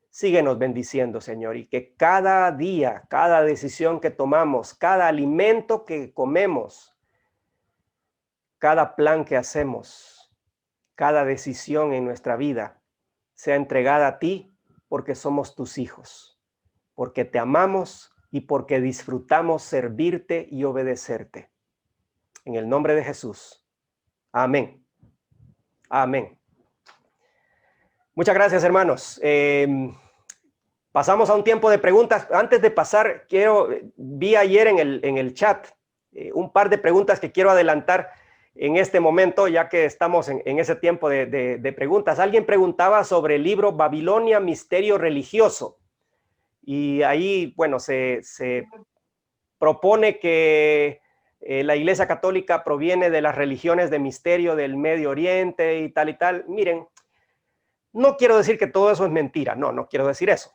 Síguenos bendiciendo, Señor, y que cada día, cada decisión que tomamos, cada alimento que comemos, cada plan que hacemos, cada decisión en nuestra vida sea entregada a ti porque somos tus hijos, porque te amamos y porque disfrutamos servirte y obedecerte. En el nombre de Jesús. Amén. Amén. Muchas gracias, hermanos. Pasamos a un tiempo de preguntas. Antes de pasar, vi ayer en el chat un par de preguntas que quiero adelantar en este momento, ya que estamos en ese tiempo de preguntas. Alguien preguntaba sobre el libro Babilonia, Misterio Religioso. Y ahí, bueno, se propone que la Iglesia Católica proviene de las religiones de misterio del Medio Oriente y tal y tal. Miren, no quiero decir que todo eso es mentira, no quiero decir eso,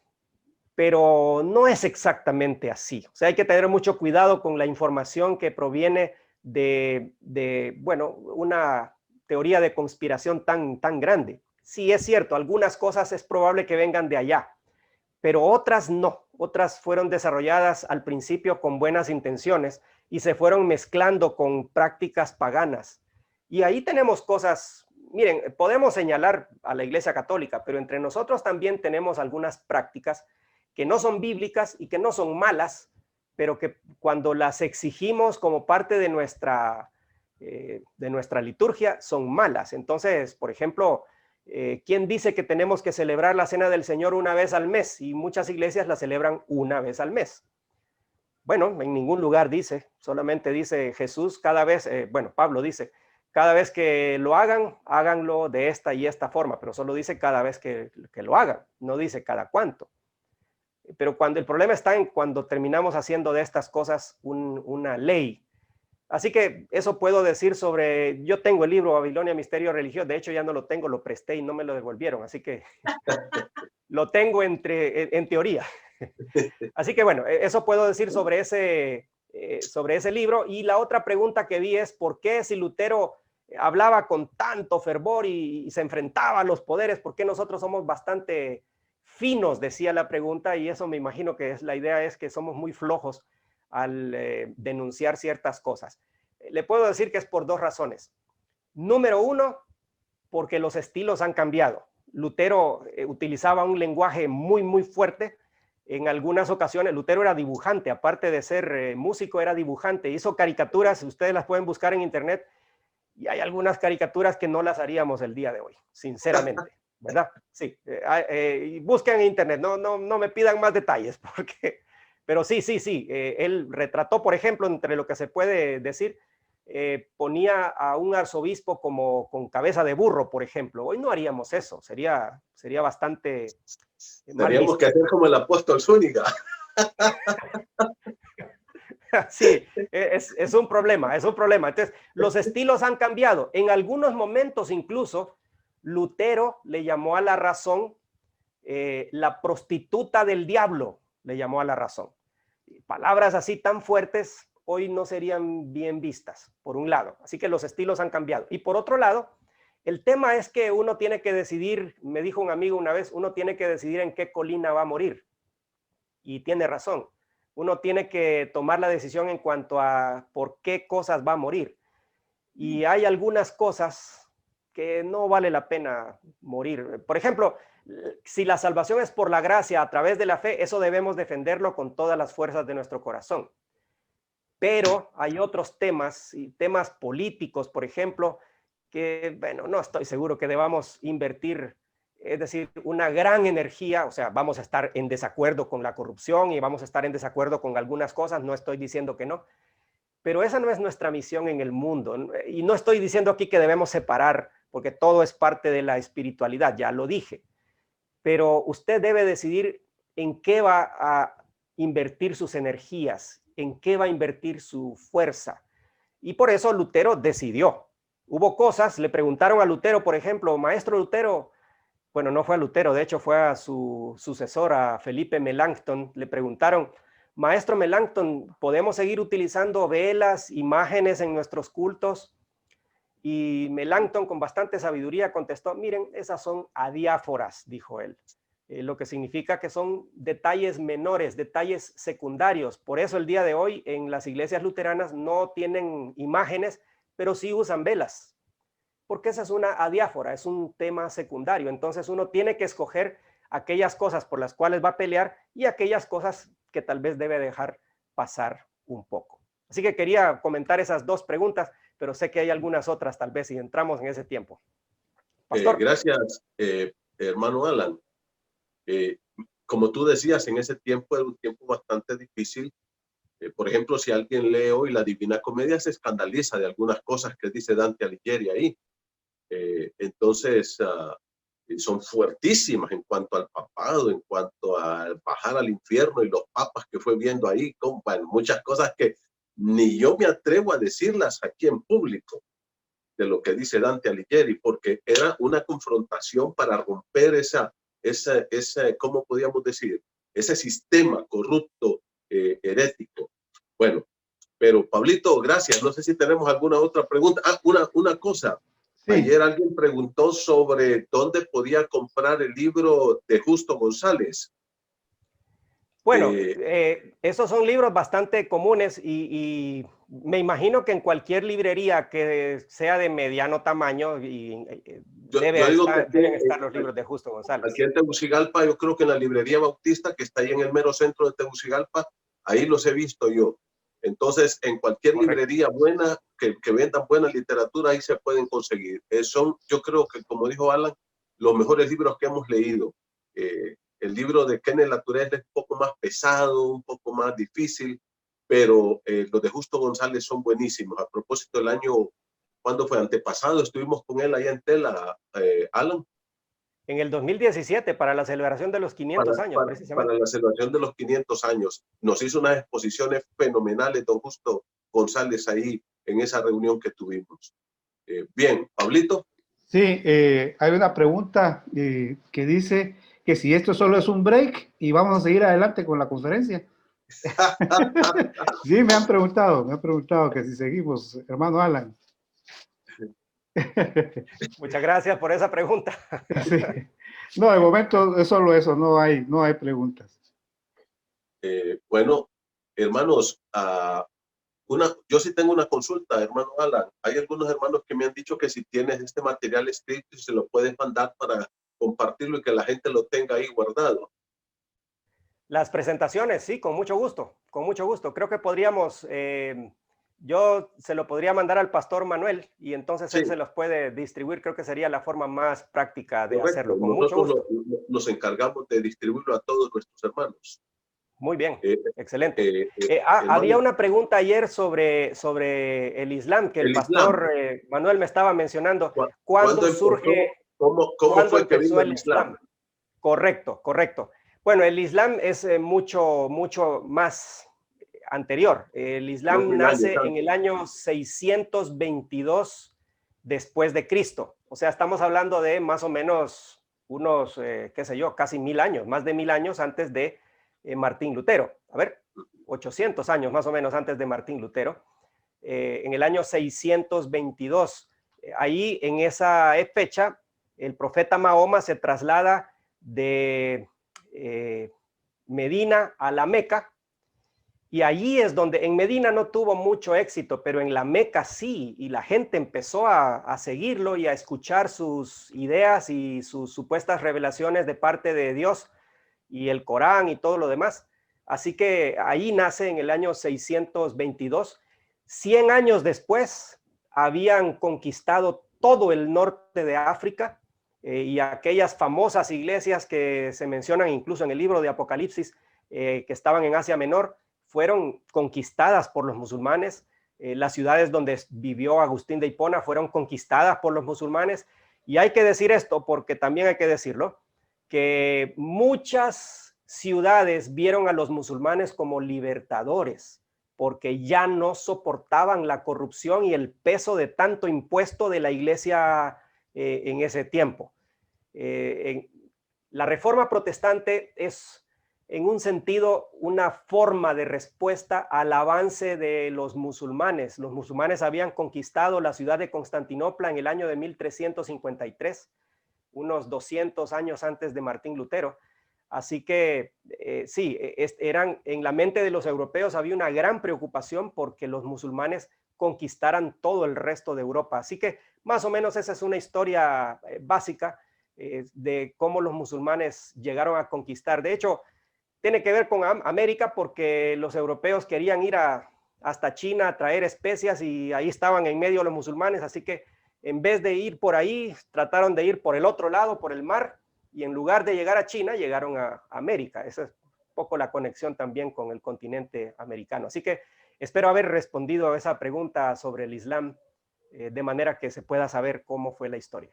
pero no es exactamente así. O sea, hay que tener mucho cuidado con la información que proviene bueno, una teoría de conspiración tan grande. Sí, es cierto, algunas cosas es probable que vengan de allá, pero otras no. Otras fueron desarrolladas al principio con buenas intenciones y se fueron mezclando con prácticas paganas. Y ahí tenemos cosas. Miren, podemos señalar a la Iglesia Católica, pero entre nosotros también tenemos algunas prácticas que no son bíblicas y que no son malas, pero que cuando las exigimos como parte de nuestra liturgia son malas. Entonces, por ejemplo, ¿quién dice que tenemos que celebrar la Cena del Señor una vez al mes? Y muchas iglesias la celebran una vez al mes. Bueno, en ningún lugar dice, solamente dice Jesús cada vez, Pablo dice, cada vez que lo hagan, háganlo de esta y esta forma, pero solo dice cada vez que lo hagan, no dice cada cuánto. Pero cuando el problema está en cuando terminamos haciendo de estas cosas una ley. Así que eso puedo decir sobre, yo tengo el libro Babilonia, Misterio Religioso, de hecho ya no lo tengo, lo presté y no me lo devolvieron, así que lo tengo en teoría. Así que bueno, eso puedo decir sobre ese libro. Y la otra pregunta que vi es, ¿por qué si Lutero hablaba con tanto fervor y se enfrentaba a los poderes, por qué nosotros somos bastante finos, decía la pregunta, y eso me imagino que la idea es que somos muy flojos al denunciar ciertas cosas. Le puedo decir que es por dos razones. Número uno, porque los estilos han cambiado. Lutero utilizaba un lenguaje muy, muy fuerte. En algunas ocasiones, Lutero era dibujante, aparte de ser músico, era dibujante. Hizo caricaturas, ustedes las pueden buscar en internet, y hay algunas caricaturas que no las haríamos el día de hoy, sinceramente, ¿verdad? Sí, busquen en internet, no me pidan más detalles, pero sí, él retrató, por ejemplo, entre lo que se puede decir, ponía a un arzobispo como con cabeza de burro, por ejemplo. Hoy no haríamos eso, sería bastante mal Tendríamos visto. que hacer como el apóstol Zúñiga. Sí, es un problema, es un problema. Entonces, los estilos han cambiado. En algunos momentos incluso, Lutero le llamó a la razón la prostituta del diablo, le llamó a la razón. Palabras así tan fuertes hoy no serían bien vistas, por un lado. Así que los estilos han cambiado. Y por otro lado, el tema es que uno tiene que decidir, me dijo un amigo una vez, uno tiene que decidir en qué colina va a morir. Y tiene razón. Uno tiene que tomar la decisión en cuanto a por qué cosas va a morir. Y hay algunas cosas que no vale la pena morir. Por ejemplo, si la salvación es por la gracia a través de la fe, eso debemos defenderlo con todas las fuerzas de nuestro corazón. Pero hay otros temas, y temas políticos, por ejemplo, que, bueno, no estoy seguro que debamos invertir, es decir, una gran energía. O sea, vamos a estar en desacuerdo con la corrupción y vamos a estar en desacuerdo con algunas cosas, no estoy diciendo que no, pero esa no es nuestra misión en el mundo. Y no estoy diciendo aquí que debemos separar, porque todo es parte de la espiritualidad, ya lo dije. Pero usted debe decidir en qué va a invertir sus energías, en qué va a invertir su fuerza. Y por eso Lutero decidió. Hubo cosas, le preguntaron a Lutero, por ejemplo, maestro Lutero, bueno, no fue a Lutero, de hecho fue a su sucesor, a Felipe Melanchthon, le preguntaron, maestro Melanchthon, ¿podemos seguir utilizando velas, imágenes en nuestros cultos? Y Melanchthon, con bastante sabiduría, contestó, miren, esas son adiáforas, dijo él. Lo que significa que son detalles menores, detalles secundarios. Por eso el día de hoy en las iglesias luteranas no tienen imágenes, pero sí usan velas, porque esa es una adiáfora, es un tema secundario. Entonces uno tiene que escoger aquellas cosas por las cuales va a pelear y aquellas cosas que tal vez debe dejar pasar un poco. Así que quería comentar esas dos preguntas, pero sé que hay algunas otras tal vez si entramos en ese tiempo. Pastor. Gracias, hermano Alan. Como tú decías, en ese tiempo era un tiempo bastante difícil. Por ejemplo, si alguien lee hoy la Divina Comedia, se escandaliza de algunas cosas que dice Dante Alighieri ahí. Entonces, son fuertísimas en cuanto al papado, en cuanto a bajar al infierno y los papas que fue viendo ahí, bueno, muchas cosas que ni yo me atrevo a decirlas aquí en público de lo que dice Dante Alighieri, porque era una confrontación para romper esa ¿cómo podríamos decir? Ese sistema corrupto, herético. Bueno, pero Pablito, gracias. No sé si tenemos alguna otra pregunta. Una cosa. Sí. Ayer alguien preguntó sobre dónde podía comprar el libro de Justo González. Bueno, esos son libros bastante comunes y me imagino que en cualquier librería que sea de mediano tamaño deben estar los libros de Justo González. Aquí en Tegucigalpa, yo creo que en la librería Bautista, que está ahí en el mero centro de Tegucigalpa, ahí los he visto yo. Entonces, en cualquier librería buena, que vendan buena literatura, ahí se pueden conseguir. Son, yo creo que, como dijo Alan, los mejores libros que hemos leído. El libro de Kenneth Latourette es un poco más pesado, un poco más difícil, pero los de Justo González son buenísimos. A propósito, el año, ¿cuándo fue? Antepasado, estuvimos con él allá en Tela, Alan. En el 2017, para la celebración de los 500 años, precisamente. Para la celebración de los 500 años. Nos hizo unas exposiciones fenomenales, don Justo González, ahí en esa reunión que tuvimos. Bien, Pablito. Sí, hay una pregunta que dice que si esto solo es un break y vamos a seguir adelante con la conferencia. Sí, me han preguntado que si seguimos, hermano Alan. Muchas gracias por esa pregunta. Sí. No, de momento es solo eso, no hay preguntas. Bueno, hermanos, yo sí tengo una consulta, hermano Alan. Hay algunos hermanos que me han dicho que si tienes este material escrito y se lo puedes mandar para compartirlo y que la gente lo tenga ahí guardado. Las presentaciones, sí, con mucho gusto, con mucho gusto. Creo que podríamos, yo se lo podría mandar al pastor Manuel y entonces Sí, él se los puede distribuir. Creo que sería la forma más práctica de correcto. hacerlo, con mucho Nosotros gusto. nos encargamos de distribuirlo a todos nuestros hermanos. Muy bien, Eh, excelente. Había hermano, una pregunta ayer sobre el Islam que el el Islam, pastor Manuel me estaba mencionando. ¿cuándo ¿Cuándo empezó? surge, ¿Cómo cuándo fue que empezó vino el el Islam? Islam? Correcto, correcto. Bueno, el Islam es mucho más anterior. El Unos Islam 1000 años nace en antes. el año 622 después de Cristo. O sea, estamos hablando de más o menos unos, qué sé yo, casi 1000 años, más de 1000 años antes de Martín Lutero. A ver, 800 años más o menos antes de Martín Lutero. En el año 622. Ahí, en esa fecha, el profeta Mahoma se traslada de Medina a la Meca, y allí es donde, en Medina no tuvo mucho éxito, pero en la Meca sí, y la gente empezó a seguirlo y a escuchar sus ideas y sus supuestas revelaciones de parte de Dios y el Corán y todo lo demás. Así que ahí nace en el año 622. 100 años después habían conquistado todo el norte de África, y aquellas famosas iglesias que se mencionan incluso en el libro de Apocalipsis, que estaban en Asia Menor, fueron conquistadas por los musulmanes. Las ciudades donde vivió Agustín de Hipona fueron conquistadas por los musulmanes. Y hay que decir esto porque también hay que decirlo, que muchas ciudades vieron a los musulmanes como libertadores, porque ya no soportaban la corrupción y el peso de tanto impuesto de la iglesia en ese tiempo. La reforma protestante es, en un sentido, una forma de respuesta al avance de los musulmanes. Los musulmanes habían conquistado la ciudad de Constantinopla en el año de 1353, unos 200 años antes de Martín Lutero. Así que sí, eran, en la mente de los europeos había una gran preocupación porque los musulmanes conquistaran todo el resto de Europa. Así que más o menos esa es una historia básica de cómo los musulmanes llegaron a conquistar. De hecho, tiene que ver con América porque los europeos querían ir hasta China a traer especias y ahí estaban en medio los musulmanes, así que en vez de ir por ahí, trataron de ir por el otro lado, por el mar, y en lugar de llegar a China, llegaron a América. Esa es un poco la conexión también con el continente americano. Así que espero haber respondido a esa pregunta sobre el Islam de manera que se pueda saber cómo fue la historia.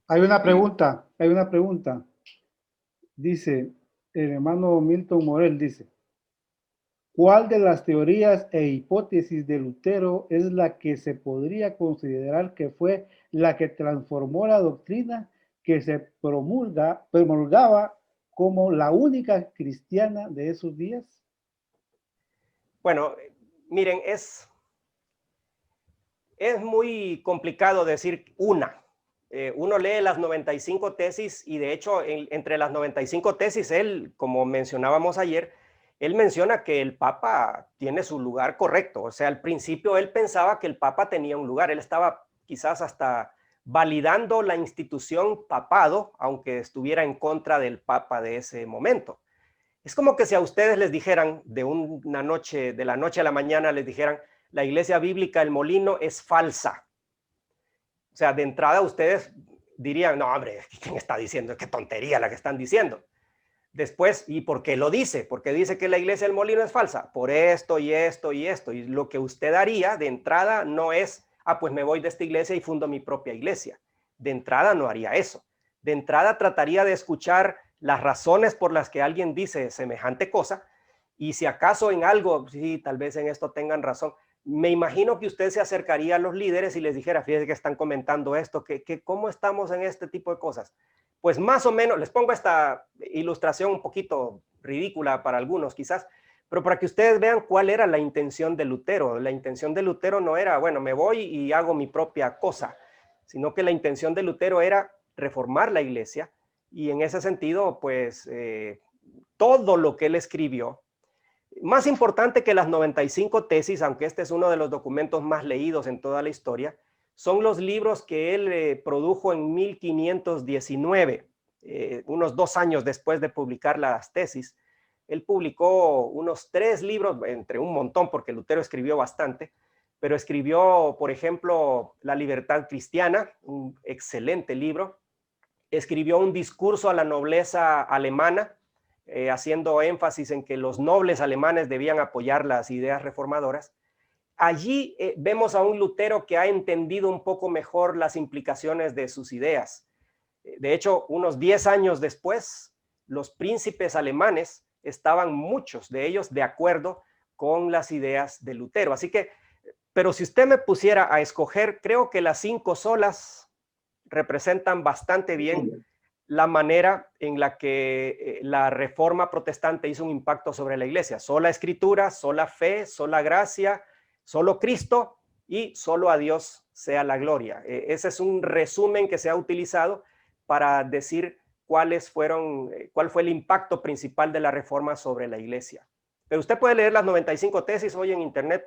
Hay una pregunta. Dice, el hermano Milton Morel dice, ¿cuál de las teorías e hipótesis de Lutero es la que se podría considerar que fue la que transformó la doctrina que se promulgaba como la única cristiana de esos días? Bueno, miren, es muy complicado decir una. Uno lee las 95 tesis y de hecho entre las 95 tesis, él, como mencionábamos ayer, él menciona que el Papa tiene su lugar correcto. O sea, al principio él pensaba que el Papa tenía un lugar. Él estaba quizás hasta validando la institución papado, aunque estuviera en contra del Papa de ese momento. Es como que si a ustedes les dijeran de la noche a la mañana, les dijeran, la iglesia bíblica El Molino es falsa. O sea, de entrada ustedes dirían, no, hombre, ¿quién está diciendo? Qué tontería la que están diciendo. Después, ¿y por qué lo dice? Porque dice que la iglesia del Molino es falsa. Por esto y esto y esto. Y lo que usted haría de entrada no es, pues me voy de esta iglesia y fundo mi propia iglesia. De entrada no haría eso. De entrada trataría de escuchar las razones por las que alguien dice semejante cosa. Y si acaso en algo, sí, tal vez en esto tengan razón, me imagino que usted se acercaría a los líderes y les dijera, fíjense que están comentando esto, que cómo estamos en este tipo de cosas. Pues más o menos, les pongo esta ilustración un poquito ridícula para algunos quizás, pero para que ustedes vean cuál era la intención de Lutero. La intención de Lutero no era, bueno, me voy y hago mi propia cosa. sino que la intención de Lutero era reformar la iglesia, y en ese sentido, pues, todo lo que él escribió, más importante que las 95 tesis, aunque este es uno de los documentos más leídos en toda la historia, son los libros que él produjo en 1519, unos 2 años después de publicar las tesis. Él publicó unos 3 libros, entre un montón, porque Lutero escribió bastante, pero escribió, por ejemplo, La libertad cristiana, un excelente libro. Escribió un discurso a la nobleza alemana, haciendo énfasis en que los nobles alemanes debían apoyar las ideas reformadoras. Allí vemos a un Lutero que ha entendido un poco mejor las implicaciones de sus ideas. De hecho, unos 10 años después, los príncipes alemanes estaban, muchos de ellos, de acuerdo con las ideas de Lutero. Así que, pero si usted me pusiera a escoger, creo que las 5 solas representan bastante bien la manera en la que la reforma protestante hizo un impacto sobre la iglesia. Sola escritura, sola fe, sola gracia, solo Cristo y solo a Dios sea la gloria. Ese es un resumen que se ha utilizado para decir cuál fue el impacto principal de la reforma sobre la iglesia. Pero usted puede leer las 95 tesis hoy en internet,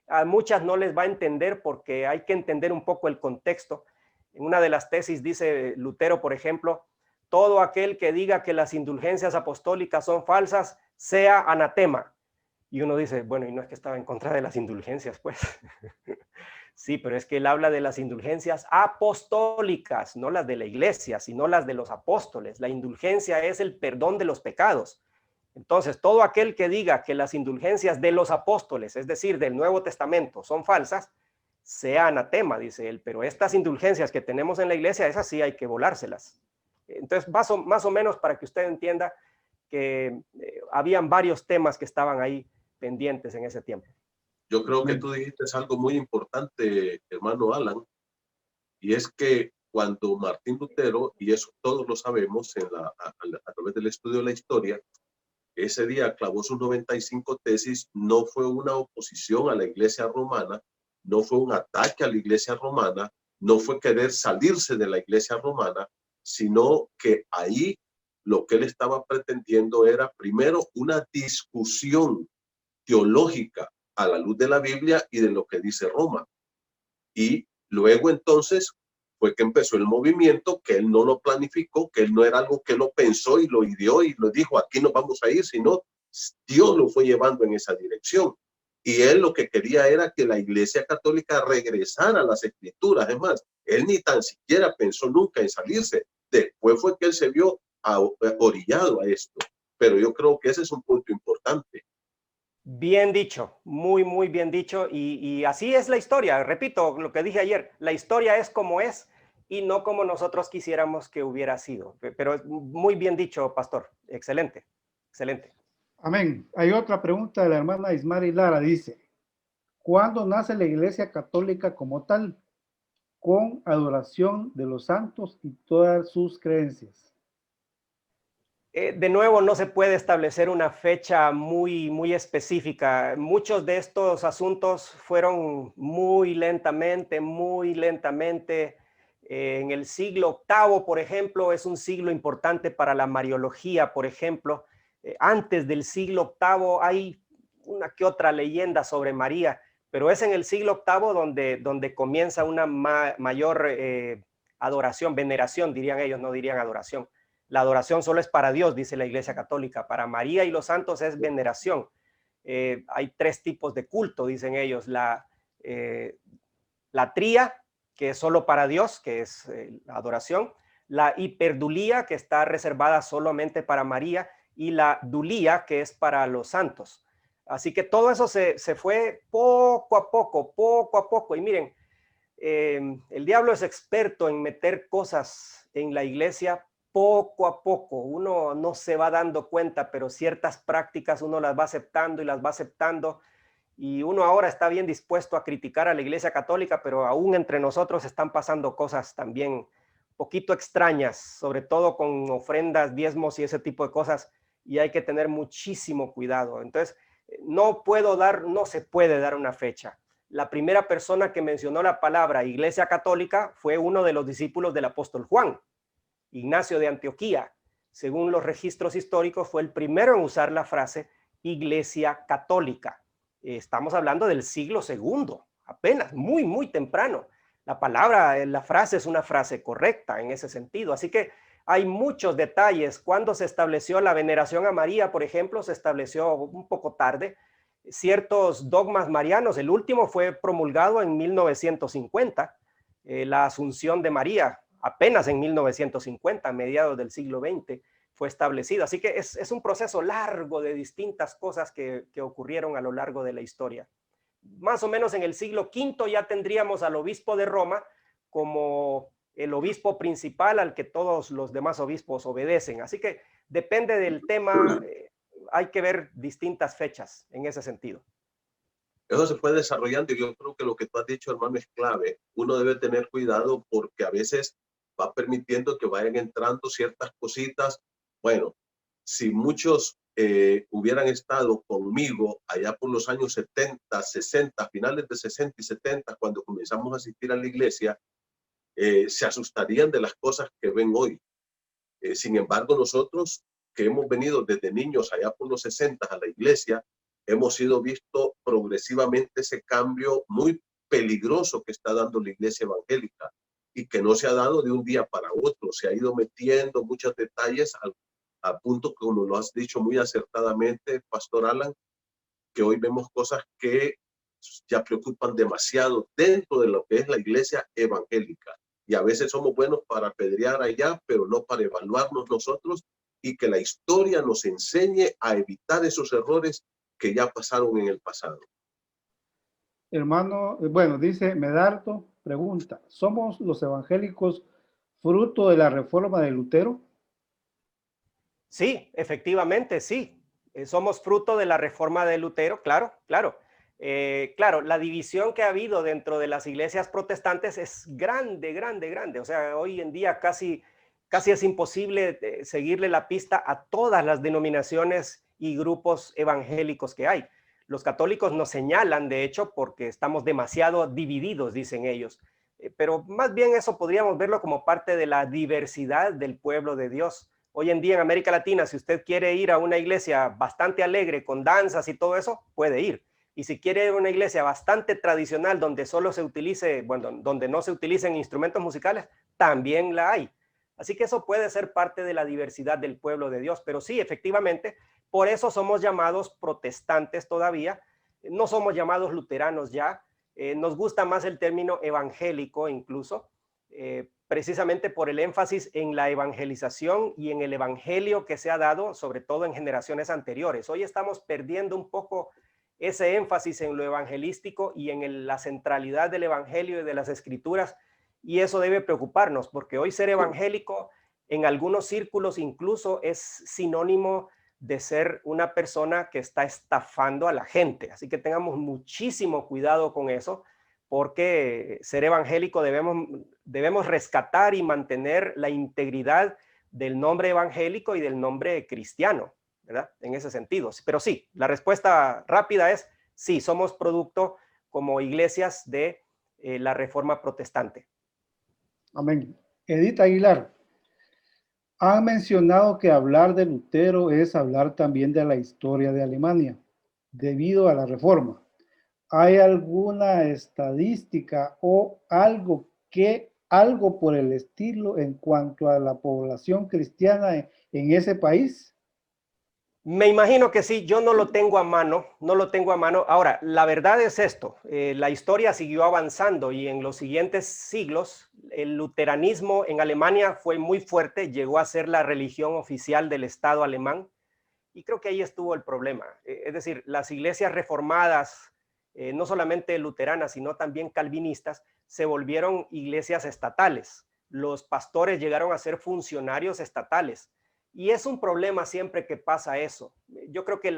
a muchas no les va a entender porque hay que entender un poco el contexto. En una de las tesis dice Lutero, por ejemplo, todo aquel que diga que las indulgencias apostólicas son falsas, sea anatema. Y uno dice, bueno, y no es que estaba en contra de las indulgencias, pues. Sí, pero es que él habla de las indulgencias apostólicas, no las de la iglesia, sino las de los apóstoles. La indulgencia es el perdón de los pecados. Entonces, todo aquel que diga que las indulgencias de los apóstoles, es decir, del Nuevo Testamento, son falsas, sea anatema, dice él. Pero estas indulgencias que tenemos en la iglesia, esas sí hay que volárselas. Entonces, más o menos para que usted entienda que habían varios temas que estaban ahí pendientes en ese tiempo. Yo creo que tú dijiste algo muy importante, hermano Alan, y es que cuando Martín Lutero, y eso todos lo sabemos a través del estudio de la historia, ese día clavó sus 95 tesis, no fue una oposición a la iglesia romana, no fue un ataque a la iglesia romana, no fue querer salirse de la iglesia romana, sino que ahí lo que él estaba pretendiendo era primero una discusión teológica a la luz de la Biblia y de lo que dice Roma. Y luego entonces fue que empezó el movimiento, que él no lo planificó, que él no era algo que lo pensó y lo ideó y lo dijo, aquí nos vamos a ir, sino Dios lo fue llevando en esa dirección. Y él lo que quería era que la Iglesia Católica regresara a las Escrituras. Es más, él ni tan siquiera pensó nunca en salirse. Después fue que él se vio orillado a esto. Pero yo creo que ese es un punto importante. Bien dicho, muy, muy bien dicho. Y así es la historia. Repito lo que dije ayer, la historia es como es y no como nosotros quisiéramos que hubiera sido. Pero muy bien dicho, pastor. Excelente, excelente. Amén. Hay otra pregunta de la hermana Ismari Lara. Dice, ¿cuándo nace la Iglesia Católica como tal? Con adoración de los santos y todas sus creencias. De nuevo, no se puede establecer una fecha muy específica. Muchos de estos asuntos fueron muy lentamente. En el siglo VIII, por ejemplo, es un siglo importante para la Mariología, por ejemplo. Antes del siglo VIII hay una que otra leyenda sobre María, pero es en el siglo VIII donde comienza una mayor adoración, veneración, dirían ellos, no dirían adoración. La adoración solo es para Dios, dice la Iglesia Católica. Para María y los santos es veneración. Hay 3 tipos de culto, dicen ellos. La tría, que es solo para Dios, que es la adoración. La hiperdulía, que está reservada solamente para María. Y la dulía, que es para los santos. Así que todo eso se fue poco a poco. Y miren, el diablo es experto en meter cosas en la iglesia poco a poco. Uno no se va dando cuenta, pero ciertas prácticas uno las va aceptando y uno ahora está bien dispuesto a criticar a la Iglesia Católica, pero aún entre nosotros están pasando cosas también poquito extrañas, sobre todo con ofrendas, diezmos y ese tipo de cosas, y hay que tener muchísimo cuidado. Entonces, no se puede dar una fecha. la primera persona que mencionó la palabra Iglesia Católica fue uno de los discípulos del apóstol Juan, Ignacio de Antioquía. Según los registros históricos, fue el primero en usar la frase Iglesia Católica. Estamos hablando del siglo II, apenas, muy, muy temprano. La palabra, la frase es una frase correcta en ese sentido. Así que hay muchos detalles. Cuando se estableció la veneración a María, por ejemplo, se estableció un poco tarde. Ciertos dogmas marianos, el último fue promulgado en 1950, la Asunción de María, apenas en 1950, a mediados del siglo XX, fue establecido. Así que es un proceso largo de distintas cosas que ocurrieron a lo largo de la historia. Más o menos en el siglo V ya tendríamos al obispo de Roma como el obispo principal al que todos los demás obispos obedecen. Así que depende del tema, hay que ver distintas fechas en ese sentido. Eso se fue desarrollando y yo creo que lo que tú has dicho, hermano, es clave. Uno debe tener cuidado porque a veces va permitiendo que vayan entrando ciertas cositas. Bueno, si muchos hubieran estado conmigo allá por los años 70, 60, finales de 60 y 70, cuando comenzamos a asistir a la iglesia, se asustarían de las cosas que ven hoy. Sin embargo, nosotros que hemos venido desde niños allá por los 60 a la iglesia, hemos sido visto progresivamente ese cambio muy peligroso que está dando la iglesia evangélica y que no se ha dado de un día para otro. Se ha ido metiendo muchos detalles al punto, como lo has dicho muy acertadamente, Pastor Alan, que hoy vemos cosas que ya preocupan demasiado dentro de lo que es la iglesia evangélica. Y a veces somos buenos para apedrear allá, pero no para evaluarnos nosotros y que la historia nos enseñe a evitar esos errores que ya pasaron en el pasado. Hermano, bueno, dice Medardo, pregunta, ¿somos los evangélicos fruto de la reforma de Lutero? Sí, efectivamente, sí. Somos fruto de la reforma de Lutero, claro, claro. Claro, la división que ha habido dentro de las iglesias protestantes es grande, grande, grande. O sea, hoy en día casi es imposible seguirle la pista a todas las denominaciones y grupos evangélicos que hay. Los católicos nos señalan, de hecho, porque estamos demasiado divididos, dicen ellos. Pero más bien eso podríamos verlo como parte de la diversidad del pueblo de Dios. Hoy en día en América Latina, si usted quiere ir a una iglesia bastante alegre, con danzas y todo eso, puede ir. Y si quiere ir a una iglesia bastante tradicional, donde solo se utilice, bueno, donde no se utilicen instrumentos musicales, también la hay. Así que eso puede ser parte de la diversidad del pueblo de Dios. Pero sí, efectivamente, por eso somos llamados protestantes todavía. No somos llamados luteranos ya. Nos gusta más el término evangélico incluso, precisamente por el énfasis en la evangelización y en el evangelio que se ha dado, sobre todo en generaciones anteriores. Hoy estamos perdiendo un poco ese énfasis en lo evangelístico y en la centralidad del evangelio y de las escrituras, y eso debe preocuparnos, porque hoy ser evangélico en algunos círculos incluso es sinónimo de ser una persona que está estafando a la gente. Así que tengamos muchísimo cuidado con eso, porque ser evangélico debemos rescatar y mantener la integridad del nombre evangélico y del nombre cristiano, ¿verdad? En ese sentido. Pero sí, la respuesta rápida es sí, somos producto como iglesias de la Reforma Protestante. Amén. Edith Aguilar, han mencionado que hablar de Lutero es hablar también de la historia de Alemania, debido a la Reforma. ¿Hay alguna estadística o algo por el estilo en cuanto a la población cristiana en ese país? Me imagino que sí, yo no lo tengo a mano, no lo tengo a mano. Ahora, la verdad es esto, la historia siguió avanzando y en los siguientes siglos el luteranismo en Alemania fue muy fuerte, llegó a ser la religión oficial del Estado alemán y creo que ahí estuvo el problema. Es decir, las iglesias reformadas, no solamente luteranas, sino también calvinistas, se volvieron iglesias estatales. Los pastores llegaron a ser funcionarios estatales. Y es un problema siempre que pasa eso. Yo creo que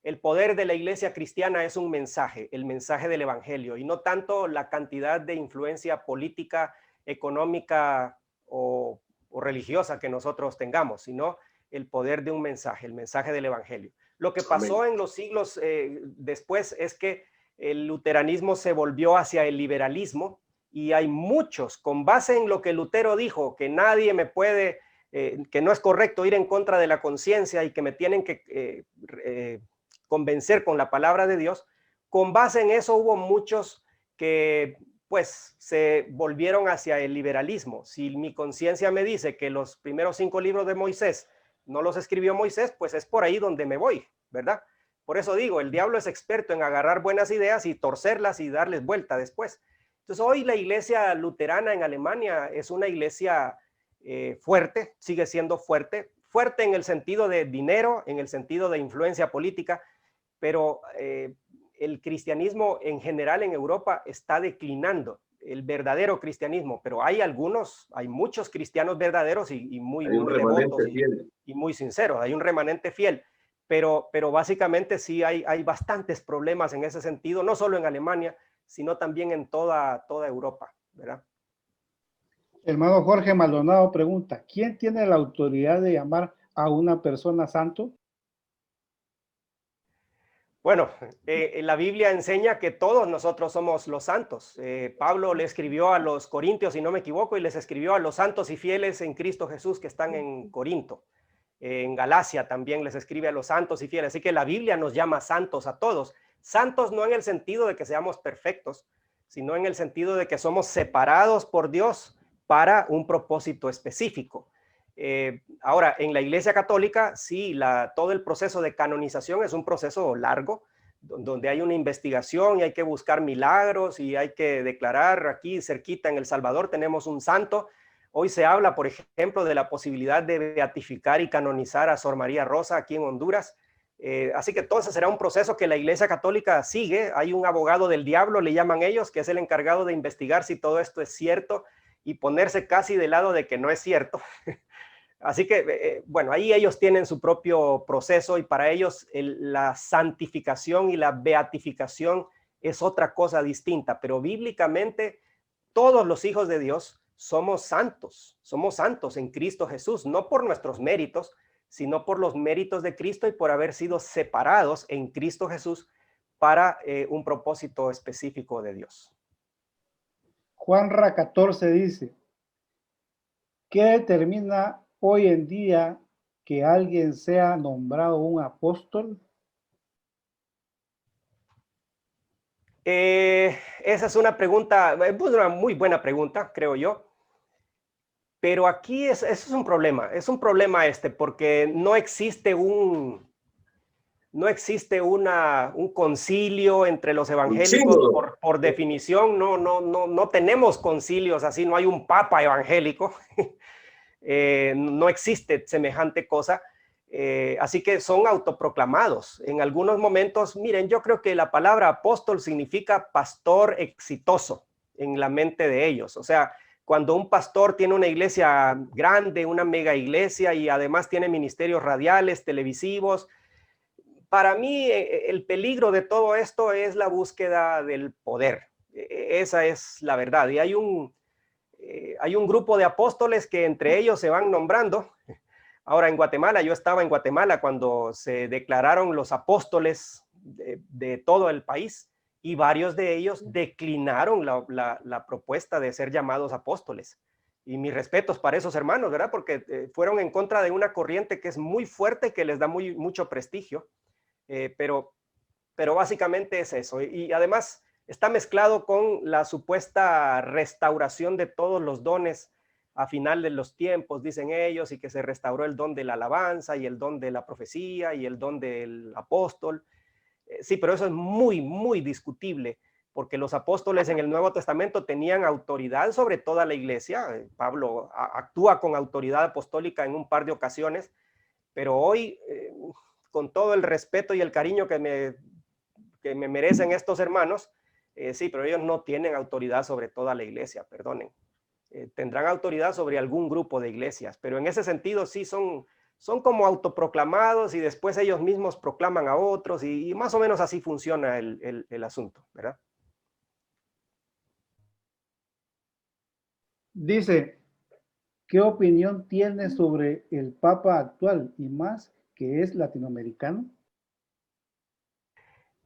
el poder de la iglesia cristiana es un mensaje, el mensaje del evangelio, y no tanto la cantidad de influencia política, económica o religiosa que nosotros tengamos, sino el poder de un mensaje, el mensaje del evangelio. Lo que pasó en los siglos después es que el luteranismo se volvió hacia el liberalismo y hay muchos, con base en lo que Lutero dijo, que nadie me puede, que no es correcto ir en contra de la conciencia y que me tienen que convencer con la palabra de Dios, con base en eso hubo muchos que pues se volvieron hacia el liberalismo. Si mi conciencia me dice que los primeros 5 libros de Moisés no los escribió Moisés, pues es por ahí donde me voy, ¿verdad? Por eso digo, el diablo es experto en agarrar buenas ideas y torcerlas y darles vuelta después. Entonces hoy la iglesia luterana en Alemania es una iglesia fuerte, sigue siendo fuerte, fuerte en el sentido de dinero, en el sentido de influencia política, pero el cristianismo en general en Europa está declinando, el verdadero cristianismo, pero hay muchos cristianos verdaderos y muy devotos y muy sinceros, hay un remanente fiel, pero básicamente sí hay bastantes problemas en ese sentido, no solo en Alemania, sino también en toda Europa, ¿verdad? Hermano Jorge Maldonado pregunta, ¿quién tiene la autoridad de llamar a una persona santo? Bueno, la Biblia enseña que todos nosotros somos los santos. Pablo le escribió a los corintios, si no me equivoco, y les escribió a los santos y fieles en Cristo Jesús que están en Corinto. En Galacia también les escribe a los santos y fieles. Así que la Biblia nos llama santos a todos. Santos no en el sentido de que seamos perfectos, sino en el sentido de que somos separados por Dios para un propósito específico. Ahora, en la Iglesia Católica, sí, todo el proceso de canonización es un proceso largo, donde hay una investigación y hay que buscar milagros y hay que declarar. Aquí cerquita en El Salvador tenemos un santo. Hoy se habla, por ejemplo, de la posibilidad de beatificar y canonizar a Sor María Rosa aquí en Honduras. Así que entonces será un proceso que la Iglesia Católica sigue. Hay un abogado del diablo, le llaman ellos, que es el encargado de investigar si todo esto es cierto y ponerse casi del lado de que no es cierto. Así que, bueno, ahí ellos tienen su propio proceso y para ellos la santificación y la beatificación es otra cosa distinta, pero bíblicamente todos los hijos de Dios somos santos en Cristo Jesús, no por nuestros méritos, sino por los méritos de Cristo y por haber sido separados en Cristo Jesús para un propósito específico de Dios. Juanra 14 dice, ¿qué determina hoy en día que alguien sea nombrado un apóstol? Esa es una pregunta, pues una muy buena pregunta, creo yo. Pero aquí eso es un problema porque no existe un concilio entre los evangélicos por definición, no tenemos concilios así, no hay un papa evangélico. No existe semejante cosa, así que son autoproclamados. En algunos momentos, miren, yo creo que la palabra apóstol significa pastor exitoso en la mente de ellos. O sea, cuando un pastor tiene una iglesia grande, una mega iglesia y además tiene ministerios radiales, televisivos, para mí el peligro de todo esto es la búsqueda del poder. Esa es la verdad. Y hay un grupo de apóstoles que entre ellos se van nombrando. Ahora en Guatemala, yo estaba en Guatemala cuando se declararon los apóstoles de todo el país y varios de ellos declinaron la propuesta de ser llamados apóstoles. Y mis respetos para esos hermanos, ¿verdad? Porque fueron en contra de una corriente que es muy fuerte, que les da mucho prestigio. Pero básicamente es eso. Y además está mezclado con la supuesta restauración de todos los dones a final de los tiempos, dicen ellos, y que se restauró el don de la alabanza y el don de la profecía y el don del apóstol. Sí, pero eso es muy, muy discutible, porque los apóstoles en el Nuevo Testamento tenían autoridad sobre toda la iglesia. Pablo actúa con autoridad apostólica en un par de ocasiones, pero hoy, con todo el respeto y el cariño que me merecen estos hermanos, sí, pero ellos no tienen autoridad sobre toda la iglesia, perdonen. Tendrán autoridad sobre algún grupo de iglesias, pero en ese sentido sí son como autoproclamados y después ellos mismos proclaman a otros y más o menos así funciona el asunto, ¿verdad? Dice, ¿qué opinión tiene sobre el Papa actual y más que es latinoamericano?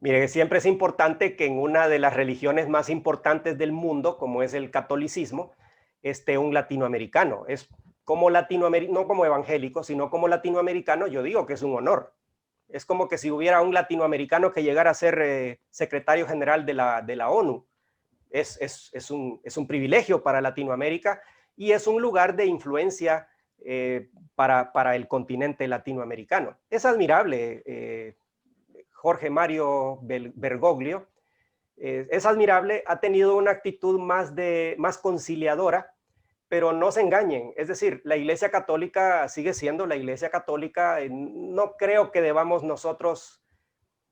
Mire, siempre es importante que en una de las religiones más importantes del mundo, como es el catolicismo, esté un latinoamericano. Es como latinoamericano, no como evangélico, sino como latinoamericano, yo digo que es un honor. Es como que si hubiera un latinoamericano que llegara a ser secretario general de la ONU. Es un privilegio para Latinoamérica y es un lugar de influencia para el continente latinoamericano. Es admirable. Jorge Mario Bergoglio, es admirable, ha tenido una actitud más conciliadora, pero no se engañen, es decir, la Iglesia Católica sigue siendo la Iglesia Católica. No creo que debamos nosotros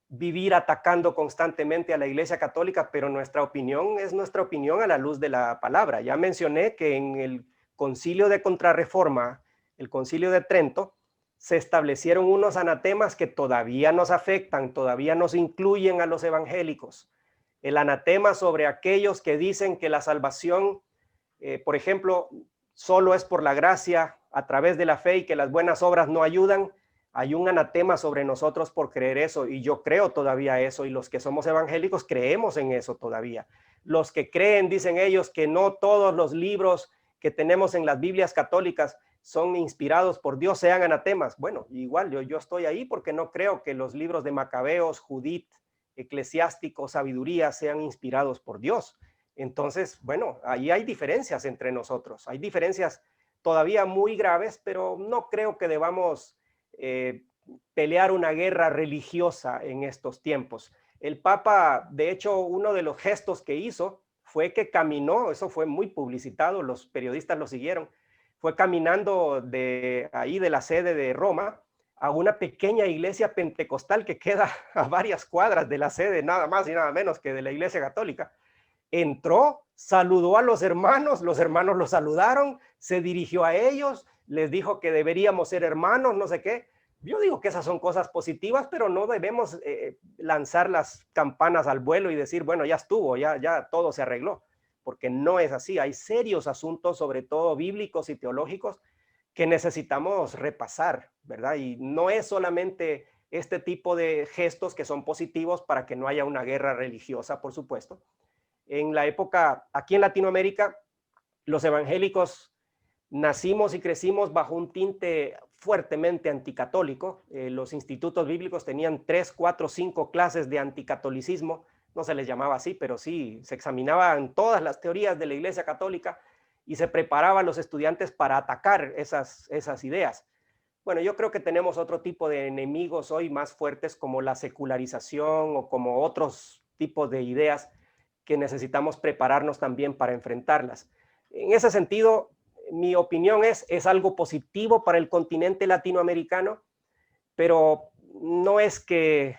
vivir atacando constantemente a la Iglesia Católica, pero nuestra opinión es nuestra opinión a la luz de la palabra. Ya mencioné que en el Concilio de Contrarreforma, el Concilio de Trento, se establecieron unos anatemas que todavía nos afectan, todavía nos incluyen a los evangélicos. El anatema sobre aquellos que dicen que la salvación, por ejemplo, solo es por la gracia a través de la fe y que las buenas obras no ayudan. Hay un anatema sobre nosotros por creer eso, y yo creo todavía eso, y los que somos evangélicos creemos en eso todavía. Los que creen, dicen ellos, que no todos los libros que tenemos en las Biblias católicas son inspirados por Dios, sean anatemas. Bueno, igual yo estoy ahí porque no creo que los libros de Macabeos, Judith, Eclesiástico, Sabiduría sean inspirados por Dios. Entonces, bueno, ahí hay diferencias entre nosotros, hay diferencias todavía muy graves, pero no creo que debamos pelear una guerra religiosa en estos tiempos. El Papa, de hecho, uno de los gestos que hizo fue que caminó, eso fue muy publicitado, los periodistas lo siguieron, fue caminando de ahí de la sede de Roma a una pequeña iglesia pentecostal que queda a varias cuadras de la sede, nada más y nada menos que de la Iglesia Católica. Entró, saludó a los hermanos lo saludaron, se dirigió a ellos, les dijo que deberíamos ser hermanos, no sé qué. Yo digo que esas son cosas positivas, pero no debemos lanzar las campanas al vuelo y decir, bueno, ya estuvo, ya todo se arregló, porque no es así. Hay serios asuntos, sobre todo bíblicos y teológicos, que necesitamos repasar, ¿verdad? Y no es solamente este tipo de gestos que son positivos para que no haya una guerra religiosa, por supuesto. En la época, aquí en Latinoamérica, los evangélicos nacimos y crecimos bajo un tinte fuertemente anticatólico. Los institutos bíblicos tenían 3, 4, 5 clases de anticatolicismo. No se les llamaba así, pero sí, se examinaban todas las teorías de la Iglesia Católica y se preparaban los estudiantes para atacar esas ideas. Bueno, yo creo que tenemos otro tipo de enemigos hoy más fuertes, como la secularización o como otros tipos de ideas que necesitamos prepararnos también para enfrentarlas. En ese sentido, mi opinión es algo positivo para el continente latinoamericano, pero no es que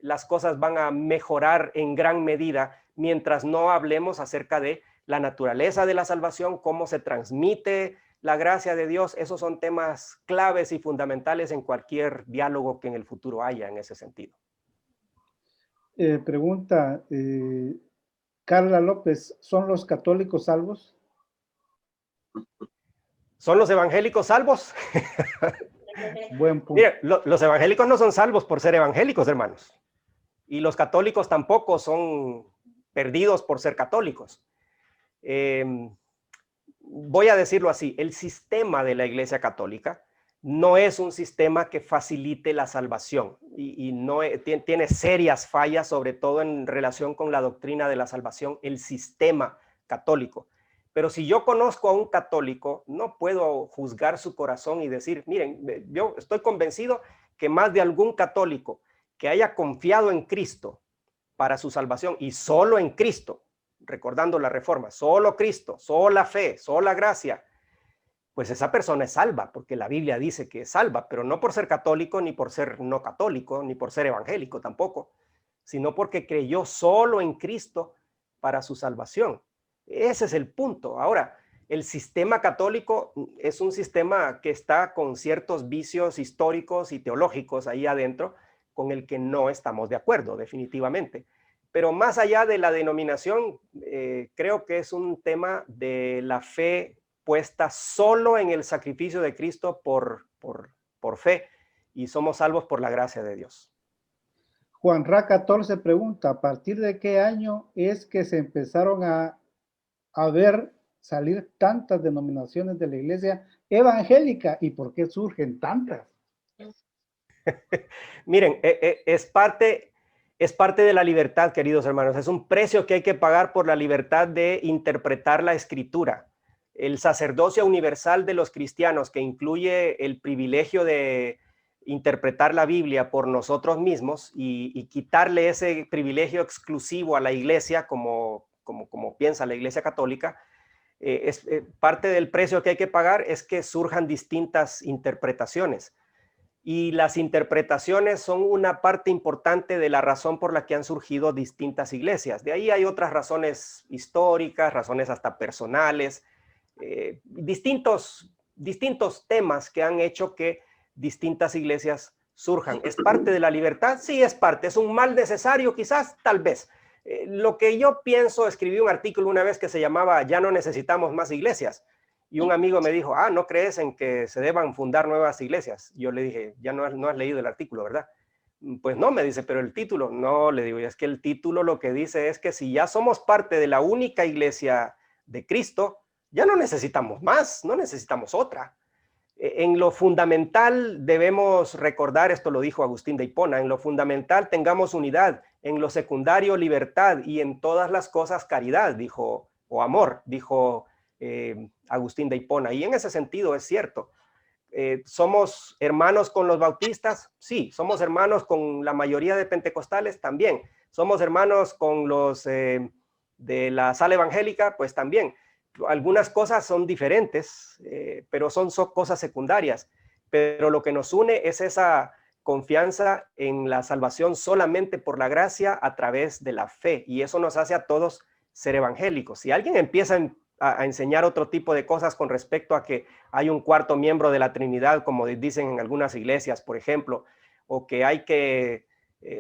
las cosas van a mejorar en gran medida mientras no hablemos acerca de la naturaleza de la salvación, cómo se transmite la gracia de Dios. Esos son temas claves y fundamentales en cualquier diálogo que en el futuro haya en ese sentido. Pregunta Carla López, ¿son los católicos salvos? ¿Son los evangélicos salvos? Buen punto. Mire, los evangélicos no son salvos por ser evangélicos, hermanos. Y los católicos tampoco son perdidos por ser católicos. Voy a decirlo así, el sistema de la Iglesia Católica no es un sistema que facilite la salvación y no tiene serias fallas, sobre todo en relación con la doctrina de la salvación, el sistema católico. Pero si yo conozco a un católico, no puedo juzgar su corazón y decir, miren, yo estoy convencido que más de algún católico que haya confiado en Cristo para su salvación y solo en Cristo, recordando la reforma, solo Cristo, sola fe, sola gracia, pues esa persona es salva, porque la Biblia dice que es salva, pero no por ser católico, ni por ser no católico, ni por ser evangélico tampoco, sino porque creyó solo en Cristo para su salvación. Ese es el punto. Ahora, el sistema católico es un sistema que está con ciertos vicios históricos y teológicos ahí adentro, con el que no estamos de acuerdo, definitivamente. Pero más allá de la denominación, creo que es un tema de la fe puesta solo en el sacrificio de Cristo por fe, y somos salvos por la gracia de Dios. Juanra 14 pregunta, ¿a partir de qué año es que se empezaron a ver salir tantas denominaciones de la iglesia evangélica y por qué surgen tantas? Miren, es parte de la libertad, queridos hermanos. Es un precio que hay que pagar por la libertad de interpretar la escritura. El sacerdocio universal de los cristianos, que incluye el privilegio de interpretar la Biblia por nosotros mismos y quitarle ese privilegio exclusivo a la iglesia, como piensa la Iglesia Católica, parte del precio que hay que pagar es que surjan distintas interpretaciones. Y las interpretaciones son una parte importante de la razón por la que han surgido distintas iglesias. De ahí hay otras razones históricas, razones hasta personales, distintos temas que han hecho que distintas iglesias surjan. ¿Es parte de la libertad? Sí, es parte. ¿Es un mal necesario? Quizás, tal vez. Lo que yo pienso, escribí un artículo una vez que se llamaba "Ya no necesitamos más iglesias". Y un amigo me dijo, ¿no crees en que se deban fundar nuevas iglesias? Yo le dije, ya no has leído el artículo, ¿verdad? Pues no, me dice, pero el título. No, le digo, es que el título lo que dice es que si ya somos parte de la única iglesia de Cristo, ya no necesitamos más, no necesitamos otra. En lo fundamental debemos recordar, esto lo dijo Agustín de Hipona, en lo fundamental tengamos unidad, en lo secundario libertad y en todas las cosas caridad, dijo, o amor, dijo Agustín de Hipona. Y en ese sentido es cierto. ¿Somos hermanos con los bautistas? Sí. ¿Somos hermanos con la mayoría de pentecostales? También. ¿Somos hermanos con los de la sala evangélica? Pues también. Algunas cosas son diferentes, pero son cosas secundarias. Pero lo que nos une es esa confianza en la salvación solamente por la gracia a través de la fe. Y eso nos hace a todos ser evangélicos. Si alguien empieza a enseñar otro tipo de cosas con respecto a que hay un cuarto miembro de la Trinidad, como dicen en algunas iglesias, por ejemplo, o que hay que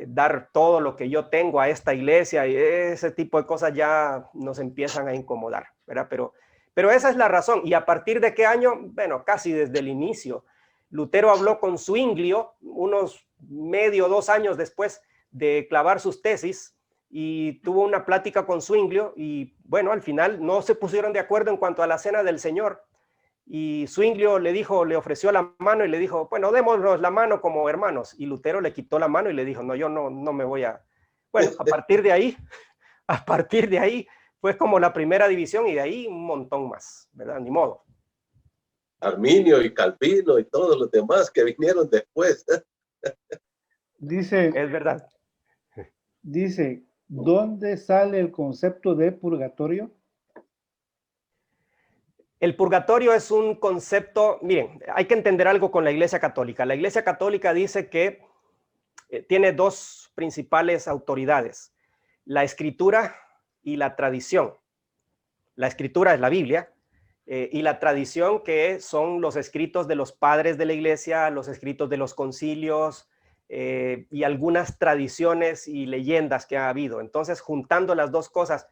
dar todo lo que yo tengo a esta iglesia, y ese tipo de cosas ya nos empiezan a incomodar, ¿verdad? Pero esa es la razón. ¿Y a partir de qué año? Bueno, casi desde el inicio. Lutero habló con Zwinglio unos 2 años después de clavar sus tesis, y tuvo una plática con Zwinglio y bueno, al final no se pusieron de acuerdo en cuanto a la cena del Señor, y Zwinglio le ofreció la mano y le dijo, bueno, démonos la mano como hermanos, y Lutero le quitó la mano y le dijo, no, yo no me voy a... Bueno, a partir de ahí fue como la primera división, y de ahí un montón más, ¿verdad? Ni modo. Arminio y Calvino y todos los demás que vinieron después. Dice, Es verdad. Dice, ¿dónde sale el concepto de purgatorio? El purgatorio es un concepto, miren, hay que entender algo con la Iglesia Católica. La Iglesia Católica dice que tiene 2 principales autoridades, la Escritura y la tradición. La Escritura es la Biblia, y la tradición, que son los escritos de los padres de la Iglesia, los escritos de los concilios, y algunas tradiciones y leyendas que ha habido. Entonces, juntando las 2 cosas,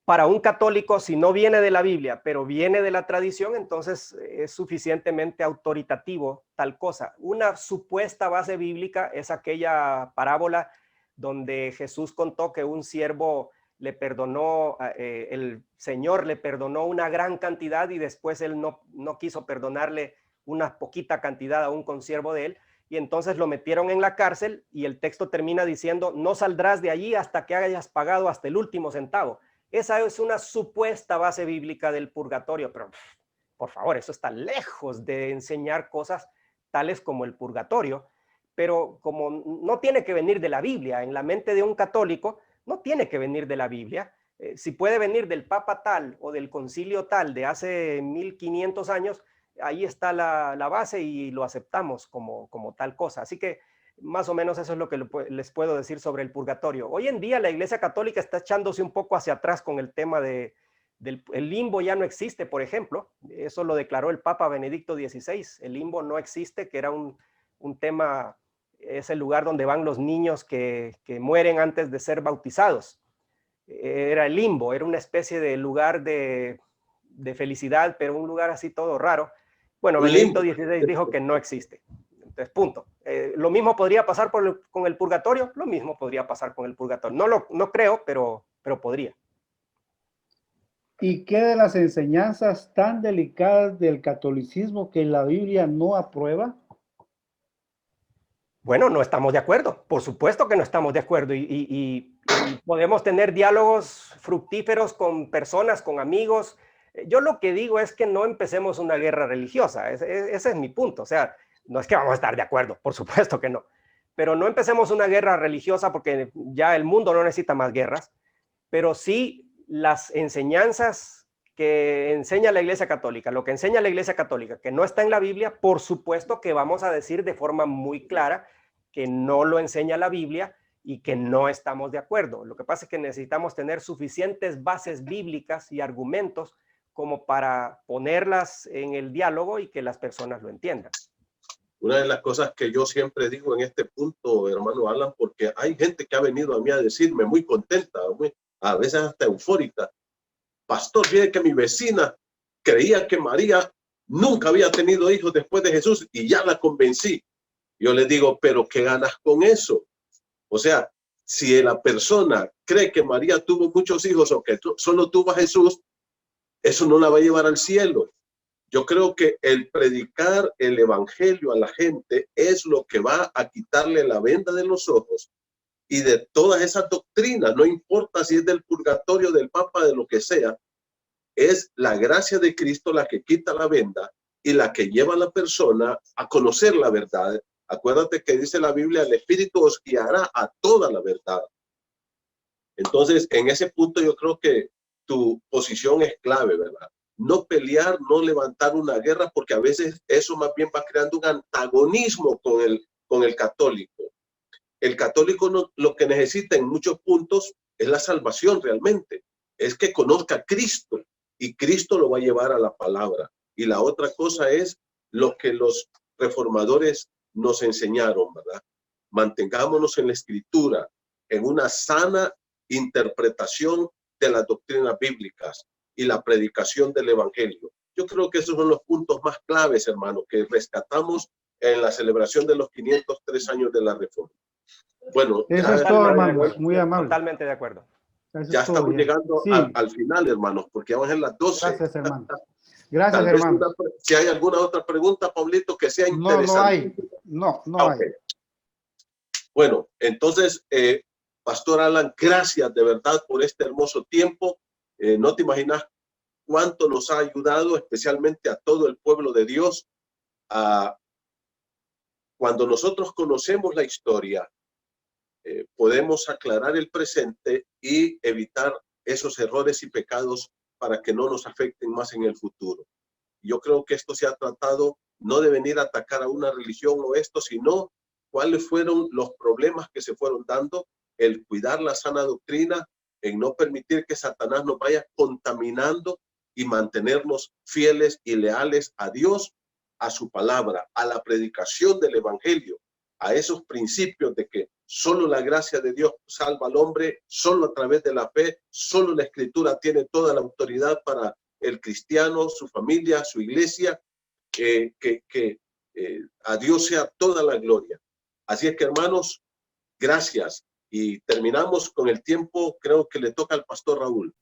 para un católico, si no viene de la Biblia, pero viene de la tradición, entonces es suficientemente autoritativo tal cosa. Una supuesta base bíblica es aquella parábola donde Jesús contó que un siervo le perdonó, el Señor le perdonó una gran cantidad, y después él no quiso perdonarle una poquita cantidad a un consiervo de él, y entonces lo metieron en la cárcel, y el texto termina diciendo, no saldrás de allí hasta que hayas pagado hasta el último centavo. Esa es una supuesta base bíblica del purgatorio, pero por favor, eso está lejos de enseñar cosas tales como el purgatorio. Pero como no tiene que venir de la Biblia, en la mente de un católico no tiene que venir de la Biblia. Si puede venir del Papa tal o del concilio tal de hace 1500 años, ahí está la base y lo aceptamos como tal cosa. Así que más o menos eso es lo que les puedo decir sobre el purgatorio. Hoy en día la Iglesia Católica está echándose un poco hacia atrás con el tema del limbo. Ya no existe, por ejemplo. Eso lo declaró el Papa Benedicto XVI. El limbo no existe, que era un tema, es el lugar donde van los niños que mueren antes de ser bautizados. Era el limbo, era una especie de lugar de felicidad, pero un lugar así todo raro. Bueno, Benedicto XVI dijo que no existe. Entonces, punto. Lo mismo podría pasar con el purgatorio, lo mismo podría pasar con el purgatorio. No creo, pero podría. ¿Y qué de las enseñanzas tan delicadas del catolicismo que la Biblia no aprueba? Bueno, no estamos de acuerdo. Por supuesto que no estamos de acuerdo. Y podemos tener diálogos fructíferos con personas, con amigos. Yo lo que digo es que no empecemos una guerra religiosa. Ese es mi punto. O sea, no es que vamos a estar de acuerdo, por supuesto que no. Pero no empecemos una guerra religiosa porque ya el mundo no necesita más guerras. Pero sí las enseñanzas que enseña la Iglesia Católica, lo que enseña la Iglesia Católica, que no está en la Biblia, por supuesto que vamos a decir de forma muy clara que no lo enseña la Biblia y que no estamos de acuerdo. Lo que pasa es que necesitamos tener suficientes bases bíblicas y argumentos como para ponerlas en el diálogo y que las personas lo entiendan. Una de las cosas que yo siempre digo en este punto, hermano Alan, porque hay gente que ha venido a mí a decirme muy contenta, a veces hasta eufórica: pastor, fíjate que mi vecina creía que María nunca había tenido hijos después de Jesús y ya la convencí. Yo le digo, pero ¿qué ganas con eso? O sea, si la persona cree que María tuvo muchos hijos o que solo tuvo a Jesús, eso no la va a llevar al cielo. Yo creo que el predicar el evangelio a la gente es lo que va a quitarle la venda de los ojos y de todas esas doctrinas, no importa si es del purgatorio, del papa, de lo que sea, es la gracia de Cristo la que quita la venda y la que lleva a la persona a conocer la verdad. Acuérdate que dice la Biblia, el Espíritu os guiará a toda la verdad. Entonces, en ese punto yo creo que tu posición es clave, ¿verdad? No pelear, no levantar una guerra, porque a veces eso más bien va creando un antagonismo con el católico. El católico lo que necesita en muchos puntos es la salvación realmente, es que conozca a Cristo y Cristo lo va a llevar a la palabra. Y la otra cosa es lo que los reformadores nos enseñaron, ¿verdad? Mantengámonos en la escritura, en una sana interpretación de las doctrinas bíblicas y la predicación del evangelio. Yo creo que esos son los puntos más claves, hermano, que rescatamos en la celebración de los 503 años de la Reforma. Bueno, eso es todo, hermano. Muy amable. Totalmente de acuerdo. Ya estamos llegando al final, hermanos, porque vamos en las 12. Gracias, hermano. Gracias, hermano. Si hay alguna otra pregunta, Pablito, que sea interesante. No hay. Bueno, entonces, Pastor Alan, gracias de verdad por este hermoso tiempo. No te imaginas cuánto nos ha ayudado, especialmente a todo el pueblo de Dios. Cuando nosotros conocemos la historia, podemos aclarar el presente y evitar esos errores y pecados para que no nos afecten más en el futuro. Yo creo que esto se ha tratado no de venir a atacar a una religión o esto, sino cuáles fueron los problemas que se fueron dando, el cuidar la sana doctrina, en no permitir que Satanás nos vaya contaminando y mantenernos fieles y leales a Dios, a su palabra, a la predicación del evangelio, a esos principios de que solo la gracia de Dios salva al hombre, solo a través de la fe, solo la Escritura tiene toda la autoridad para el cristiano, su familia, su iglesia, a Dios sea toda la gloria. Así es que, hermanos, gracias. Y terminamos con el tiempo, creo que le toca al pastor Raúl.